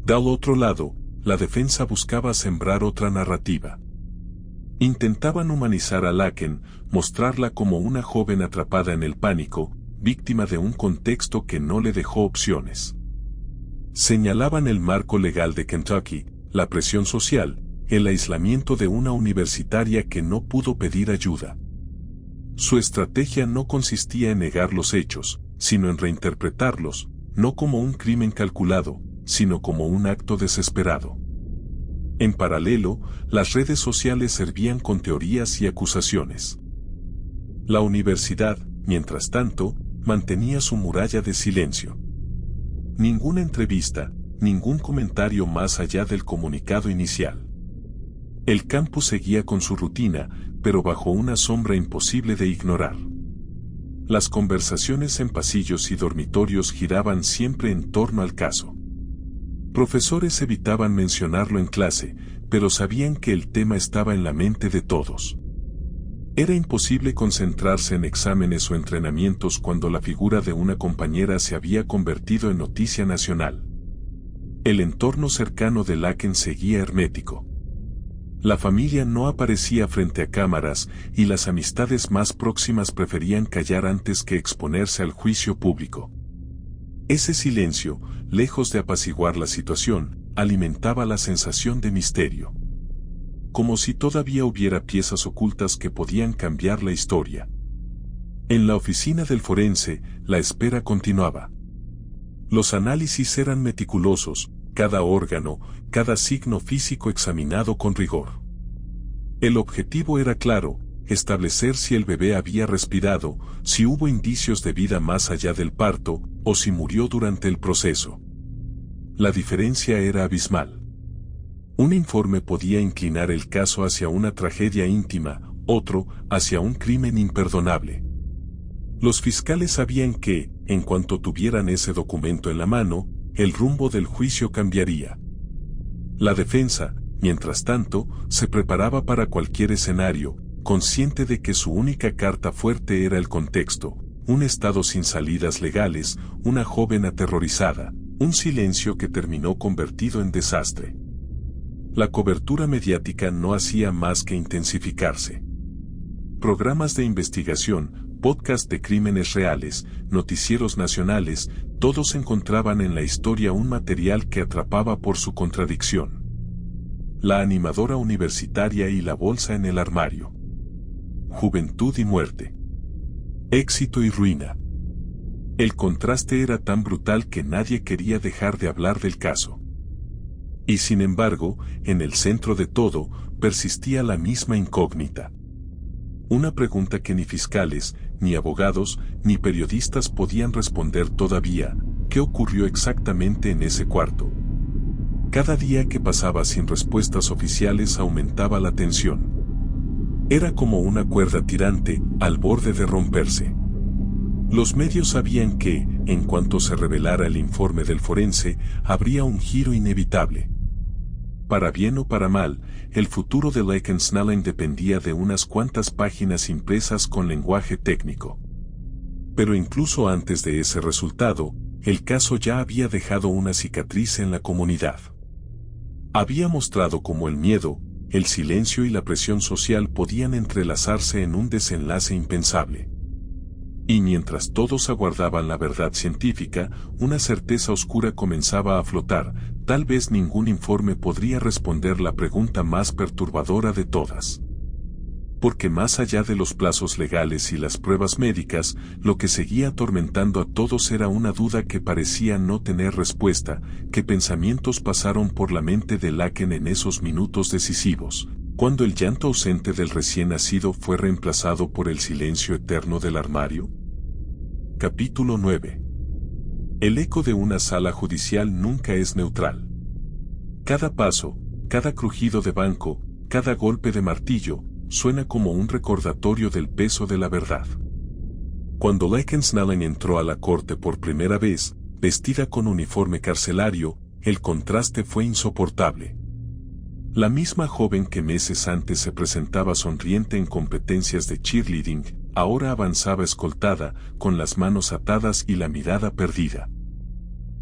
Del otro lado, la defensa buscaba sembrar otra narrativa. Intentaban humanizar a Laken, mostrarla como una joven atrapada en el pánico, víctima de un contexto que no le dejó opciones. Señalaban el marco legal de Kentucky, la presión social, el aislamiento de una universitaria que no pudo pedir ayuda. Su estrategia no consistía en negar los hechos, sino en reinterpretarlos, no como un crimen calculado, sino como un acto desesperado. En paralelo, las redes sociales servían con teorías y acusaciones. La universidad, mientras tanto, mantenía su muralla de silencio. Ninguna entrevista, ningún comentario más allá del comunicado inicial. El campus seguía con su rutina, pero bajo una sombra imposible de ignorar. Las conversaciones en pasillos y dormitorios giraban siempre en torno al caso. Profesores evitaban mencionarlo en clase, pero sabían que el tema estaba en la mente de todos. Era imposible concentrarse en exámenes o entrenamientos cuando la figura de una compañera se había convertido en noticia nacional. El entorno cercano de Laken seguía hermético. La familia no aparecía frente a cámaras y las amistades más próximas preferían callar antes que exponerse al juicio público. Ese silencio, lejos de apaciguar la situación, alimentaba la sensación de misterio. Como si todavía hubiera piezas ocultas que podían cambiar la historia. En la oficina del forense, la espera continuaba. Los análisis eran meticulosos, cada órgano, cada signo físico examinado con rigor. El objetivo era claro, establecer si el bebé había respirado, si hubo indicios de vida más allá del parto, o si murió durante el proceso. La diferencia era abismal. Un informe podía inclinar el caso hacia una tragedia íntima, otro, hacia un crimen imperdonable. Los fiscales sabían que, en cuanto tuvieran ese documento en la mano, el rumbo del juicio cambiaría. La defensa, mientras tanto, se preparaba para cualquier escenario, consciente de que su única carta fuerte era el contexto, un estado sin salidas legales, una joven aterrorizada, un silencio que terminó convertido en desastre. La cobertura mediática no hacía más que intensificarse. Programas de investigación, podcasts de crímenes reales, noticieros nacionales, todos encontraban en la historia un material que atrapaba por su contradicción. La animadora universitaria y la bolsa en el armario. Juventud y muerte. Éxito y ruina. El contraste era tan brutal que nadie quería dejar de hablar del caso. Y sin embargo, en el centro de todo, persistía la misma incógnita. Una pregunta que ni fiscales, ni abogados, ni periodistas podían responder todavía: ¿qué ocurrió exactamente en ese cuarto? Cada día que pasaba sin respuestas oficiales aumentaba la tensión. Era como una cuerda tirante, al borde de romperse. Los medios sabían que, en cuanto se revelara el informe del forense, habría un giro inevitable. Para bien o para mal, el futuro de Laken Snelling dependía de unas cuantas páginas impresas con lenguaje técnico. Pero incluso antes de ese resultado, el caso ya había dejado una cicatriz en la comunidad. Había mostrado cómo el miedo, el silencio y la presión social podían entrelazarse en un desenlace impensable. Y mientras todos aguardaban la verdad científica, una certeza oscura comenzaba a flotar: tal vez ningún informe podría responder la pregunta más perturbadora de todas. Porque más allá de los plazos legales y las pruebas médicas, lo que seguía atormentando a todos era una duda que parecía no tener respuesta. ¿Qué pensamientos pasaron por la mente de Laken en esos minutos decisivos, cuando el llanto ausente del recién nacido fue reemplazado por el silencio eterno del armario? Capítulo 9. El eco de una sala judicial nunca es neutral. Cada paso, cada crujido de banco, cada golpe de martillo, suena como un recordatorio del peso de la verdad. Cuando Läckensnellen entró a la corte por primera vez, vestida con uniforme carcelario, el contraste fue insoportable. La misma joven que meses antes se presentaba sonriente en competencias de cheerleading, ahora avanzaba escoltada, con las manos atadas y la mirada perdida.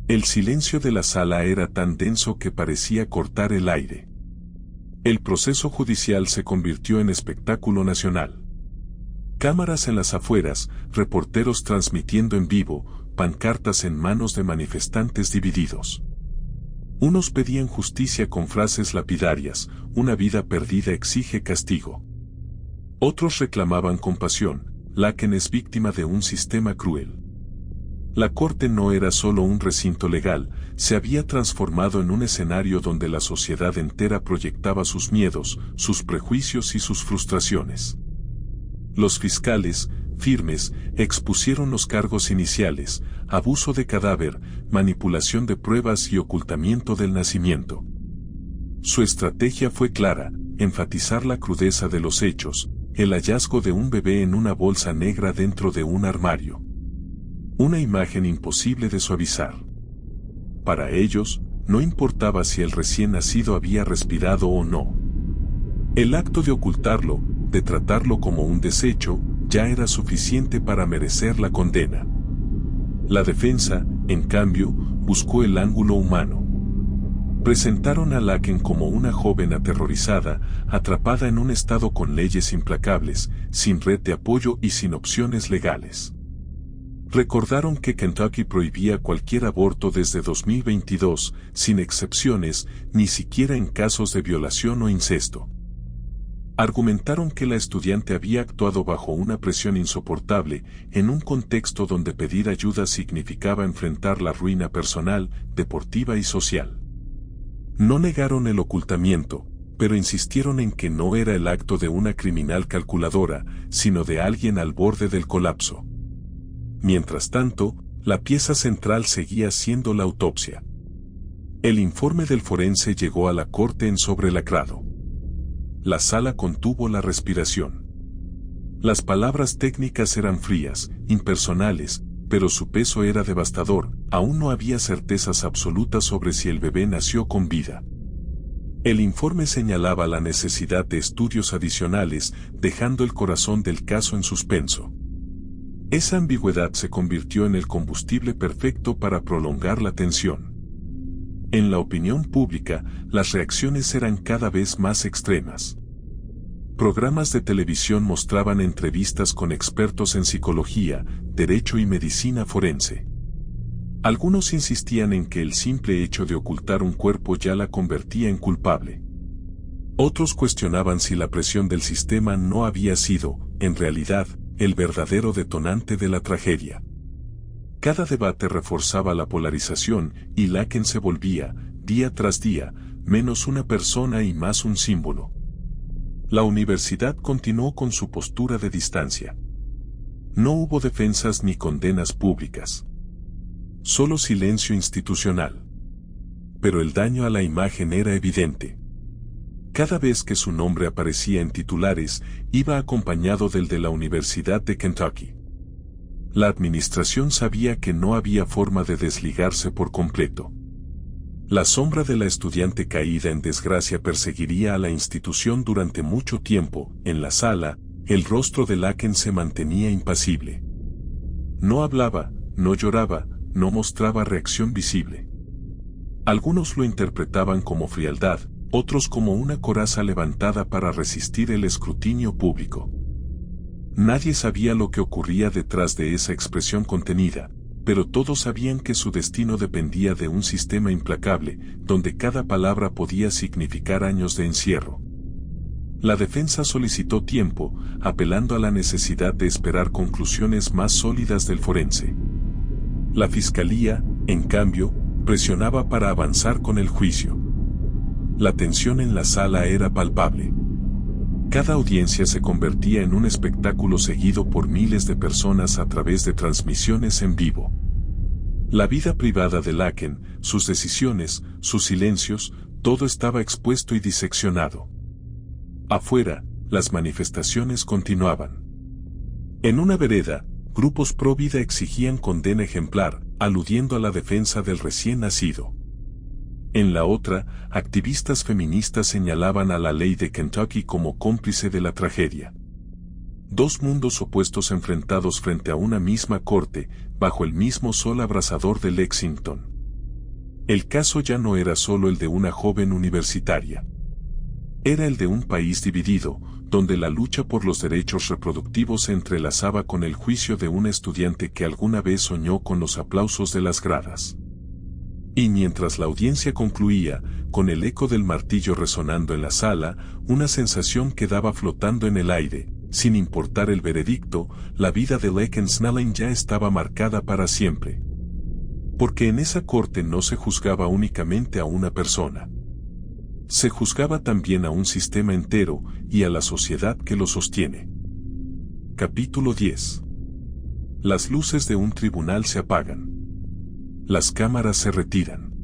El silencio de la sala era tan denso que parecía cortar el aire. El proceso judicial se convirtió en espectáculo nacional. Cámaras en las afueras, reporteros transmitiendo en vivo, pancartas en manos de manifestantes divididos. Unos pedían justicia con frases lapidarias, una vida perdida exige castigo. Otros reclamaban compasión, Laken es víctima de un sistema cruel. La corte no era solo un recinto legal, se había transformado en un escenario donde la sociedad entera proyectaba sus miedos, sus prejuicios y sus frustraciones. Los fiscales, firmes, expusieron los cargos iniciales: abuso de cadáver, manipulación de pruebas y ocultamiento del nacimiento. Su estrategia fue clara: enfatizar la crudeza de los hechos, el hallazgo de un bebé en una bolsa negra dentro de un armario. Una imagen imposible de suavizar. Para ellos, no importaba si el recién nacido había respirado o no. El acto de ocultarlo, de tratarlo como un desecho, ya era suficiente para merecer la condena. La defensa, en cambio, buscó el ángulo humano. Presentaron a Laken como una joven aterrorizada, atrapada en un estado con leyes implacables, sin red de apoyo y sin opciones legales. Recordaron que Kentucky prohibía cualquier aborto desde 2022, sin excepciones, ni siquiera en casos de violación o incesto. Argumentaron que la estudiante había actuado bajo una presión insoportable, en un contexto donde pedir ayuda significaba enfrentar la ruina personal, deportiva y social. No negaron el ocultamiento, pero insistieron en que no era el acto de una criminal calculadora, sino de alguien al borde del colapso. Mientras tanto, la pieza central seguía siendo la autopsia. El informe del forense llegó a la corte ensobrelacrado. La sala contuvo la respiración. Las palabras técnicas eran frías, impersonales, pero su peso era devastador. Aún no había certezas absolutas sobre si el bebé nació con vida. El informe señalaba la necesidad de estudios adicionales, dejando el corazón del caso en suspenso. Esa ambigüedad se convirtió en el combustible perfecto para prolongar la tensión. En la opinión pública, las reacciones eran cada vez más extremas. Programas de televisión mostraban entrevistas con expertos en psicología, derecho y medicina forense. Algunos insistían en que el simple hecho de ocultar un cuerpo ya la convertía en culpable. Otros cuestionaban si la presión del sistema no había sido, en realidad, el verdadero detonante de la tragedia. Cada debate reforzaba la polarización y Laken se volvía, día tras día, menos una persona y más un símbolo. La universidad continuó con su postura de distancia. No hubo defensas ni condenas públicas. Solo silencio institucional. Pero el daño a la imagen era evidente. Cada vez que su nombre aparecía en titulares, iba acompañado del de la Universidad de Kentucky. La administración sabía que no había forma de desligarse por completo. La sombra de la estudiante caída en desgracia perseguiría a la institución durante mucho tiempo. En la sala, el rostro de Laken se mantenía impasible. No hablaba, no lloraba, no mostraba reacción visible. Algunos lo interpretaban como frialdad, otros como una coraza levantada para resistir el escrutinio público. Nadie sabía lo que ocurría detrás de esa expresión contenida, pero todos sabían que su destino dependía de un sistema implacable, donde cada palabra podía significar años de encierro. La defensa solicitó tiempo, apelando a la necesidad de esperar conclusiones más sólidas del forense. La fiscalía, en cambio, presionaba para avanzar con el juicio. La tensión en la sala era palpable. Cada audiencia se convertía en un espectáculo seguido por miles de personas a través de transmisiones en vivo. La vida privada de Laken, sus decisiones, sus silencios, todo estaba expuesto y diseccionado. Afuera, las manifestaciones continuaban. En una vereda, grupos pro vida exigían condena ejemplar, aludiendo a la defensa del recién nacido. En la otra, activistas feministas señalaban a la ley de Kentucky como cómplice de la tragedia. Dos mundos opuestos enfrentados frente a una misma corte, bajo el mismo sol abrasador de Lexington. El caso ya no era solo el de una joven universitaria. Era el de un país dividido, donde la lucha por los derechos reproductivos se entrelazaba con el juicio de un estudiante que alguna vez soñó con los aplausos de las gradas. Y mientras la audiencia concluía, con el eco del martillo resonando en la sala, una sensación quedaba flotando en el aire. Sin importar el veredicto, la vida de Laken Snelling ya estaba marcada para siempre. Porque en esa corte no se juzgaba únicamente a una persona. Se juzgaba también a un sistema entero y a la sociedad que lo sostiene. Capítulo 10. Las luces de un tribunal se apagan. Las cámaras se retiran.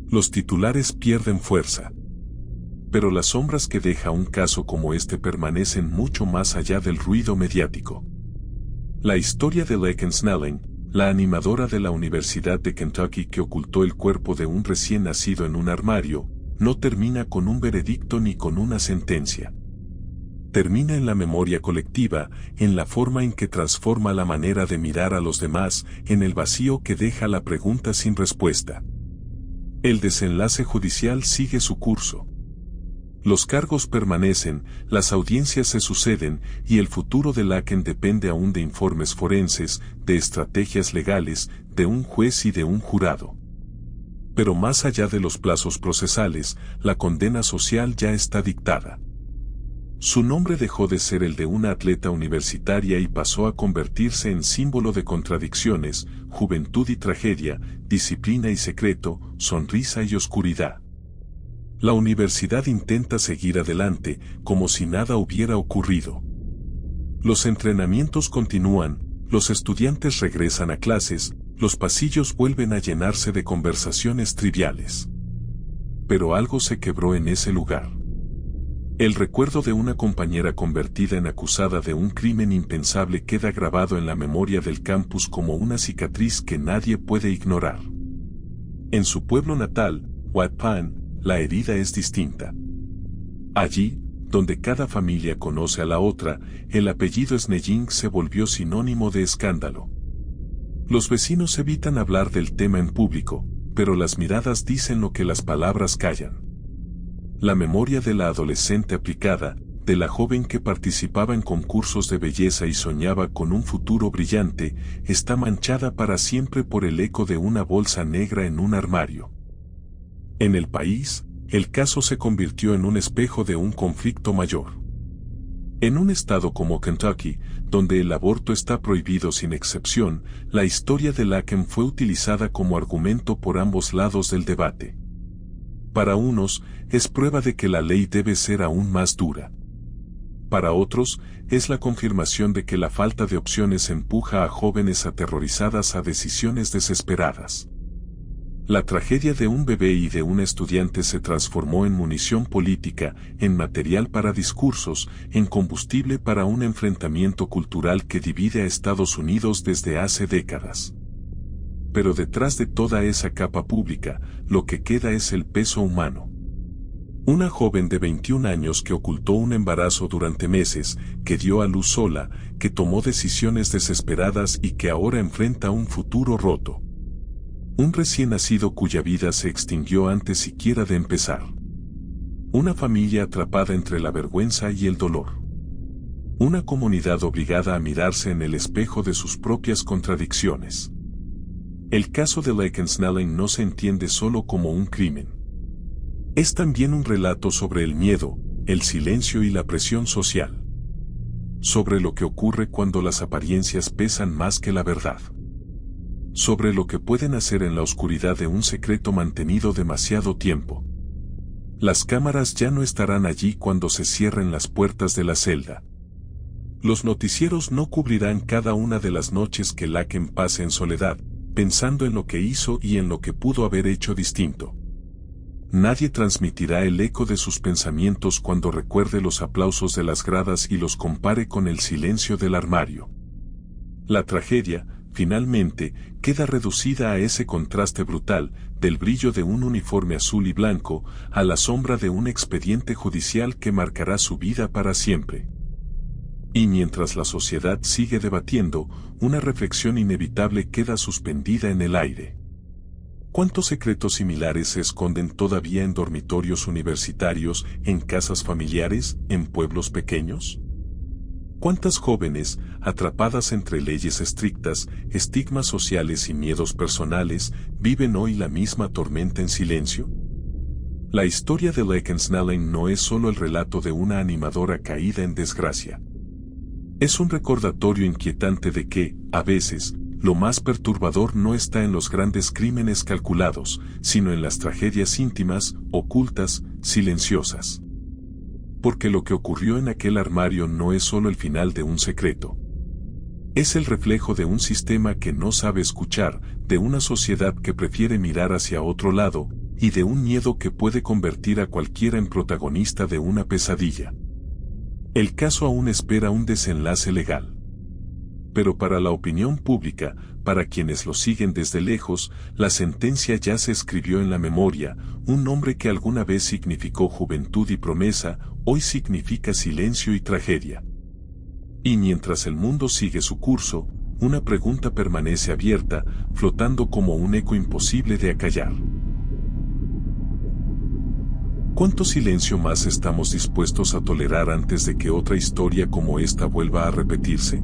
Los titulares pierden fuerza. Pero las sombras que deja un caso como este permanecen mucho más allá del ruido mediático. La historia de Laken Snelling, la animadora de la Universidad de Kentucky que ocultó el cuerpo de un recién nacido en un armario, no termina con un veredicto ni con una sentencia. Termina en la memoria colectiva, en la forma en que transforma la manera de mirar a los demás, en el vacío que deja la pregunta sin respuesta. El desenlace judicial sigue su curso. Los cargos permanecen, las audiencias se suceden y el futuro de Laken depende aún de informes forenses, de estrategias legales, de un juez y de un jurado. Pero más allá de los plazos procesales, la condena social ya está dictada. Su nombre dejó de ser el de una atleta universitaria y pasó a convertirse en símbolo de contradicciones, juventud y tragedia, disciplina y secreto, sonrisa y oscuridad. La universidad intenta seguir adelante, como si nada hubiera ocurrido. Los entrenamientos continúan, los estudiantes regresan a clases, los pasillos vuelven a llenarse de conversaciones triviales. Pero algo se quebró en ese lugar. El recuerdo de una compañera convertida en acusada de un crimen impensable queda grabado en la memoria del campus como una cicatriz que nadie puede ignorar. En su pueblo natal, Waupun, la herida es distinta. Allí, donde cada familia conoce a la otra, el apellido Snelling se volvió sinónimo de escándalo. Los vecinos evitan hablar del tema en público, pero las miradas dicen lo que las palabras callan. La memoria de la adolescente aplicada, de la joven que participaba en concursos de belleza y soñaba con un futuro brillante, está manchada para siempre por el eco de una bolsa negra en un armario. En el país, el caso se convirtió en un espejo de un conflicto mayor. En un estado como Kentucky, donde el aborto está prohibido sin excepción, la historia de Laken fue utilizada como argumento por ambos lados del debate. Para unos, es prueba de que la ley debe ser aún más dura. Para otros, es la confirmación de que la falta de opciones empuja a jóvenes aterrorizadas a decisiones desesperadas. La tragedia de un bebé y de un estudiante se transformó en munición política, en material para discursos, en combustible para un enfrentamiento cultural que divide a Estados Unidos desde hace décadas. Pero detrás de toda esa capa pública, lo que queda es el peso humano. Una joven de 21 años que ocultó un embarazo durante meses, que dio a luz sola, que tomó decisiones desesperadas y que ahora enfrenta un futuro roto. Un recién nacido cuya vida se extinguió antes siquiera de empezar. Una familia atrapada entre la vergüenza y el dolor. Una comunidad obligada a mirarse en el espejo de sus propias contradicciones. El caso de Laken Snelling no se entiende solo como un crimen. Es también un relato sobre el miedo, el silencio y la presión social. Sobre lo que ocurre cuando las apariencias pesan más que la verdad. Sobre lo que pueden hacer en la oscuridad de un secreto mantenido demasiado tiempo. Las cámaras ya no estarán allí cuando se cierren las puertas de la celda. Los noticieros no cubrirán cada una de las noches que Laken pase en soledad, pensando en lo que hizo y en lo que pudo haber hecho distinto. Nadie transmitirá el eco de sus pensamientos cuando recuerde los aplausos de las gradas y los compare con el silencio del armario. La tragedia, finalmente, queda reducida a ese contraste brutal, del brillo de un uniforme azul y blanco, a la sombra de un expediente judicial que marcará su vida para siempre. Y mientras la sociedad sigue debatiendo, una reflexión inevitable queda suspendida en el aire. ¿Cuántos secretos similares se esconden todavía en dormitorios universitarios, en casas familiares, en pueblos pequeños? ¿Cuántas jóvenes, atrapadas entre leyes estrictas, estigmas sociales y miedos personales, viven hoy la misma tormenta en silencio? La historia de Leckensnellen no es solo el relato de una animadora caída en desgracia. Es un recordatorio inquietante de que, a veces, lo más perturbador no está en los grandes crímenes calculados, sino en las tragedias íntimas, ocultas, silenciosas. Porque lo que ocurrió en aquel armario no es solo el final de un secreto. Es el reflejo de un sistema que no sabe escuchar, de una sociedad que prefiere mirar hacia otro lado, y de un miedo que puede convertir a cualquiera en protagonista de una pesadilla. El caso aún espera un desenlace legal. Pero para la opinión pública, para quienes lo siguen desde lejos, la sentencia ya se escribió en la memoria. Un nombre que alguna vez significó juventud y promesa, hoy significa silencio y tragedia. Y mientras el mundo sigue su curso, una pregunta permanece abierta, flotando como un eco imposible de acallar. ¿Cuánto silencio más estamos dispuestos a tolerar antes de que otra historia como esta vuelva a repetirse?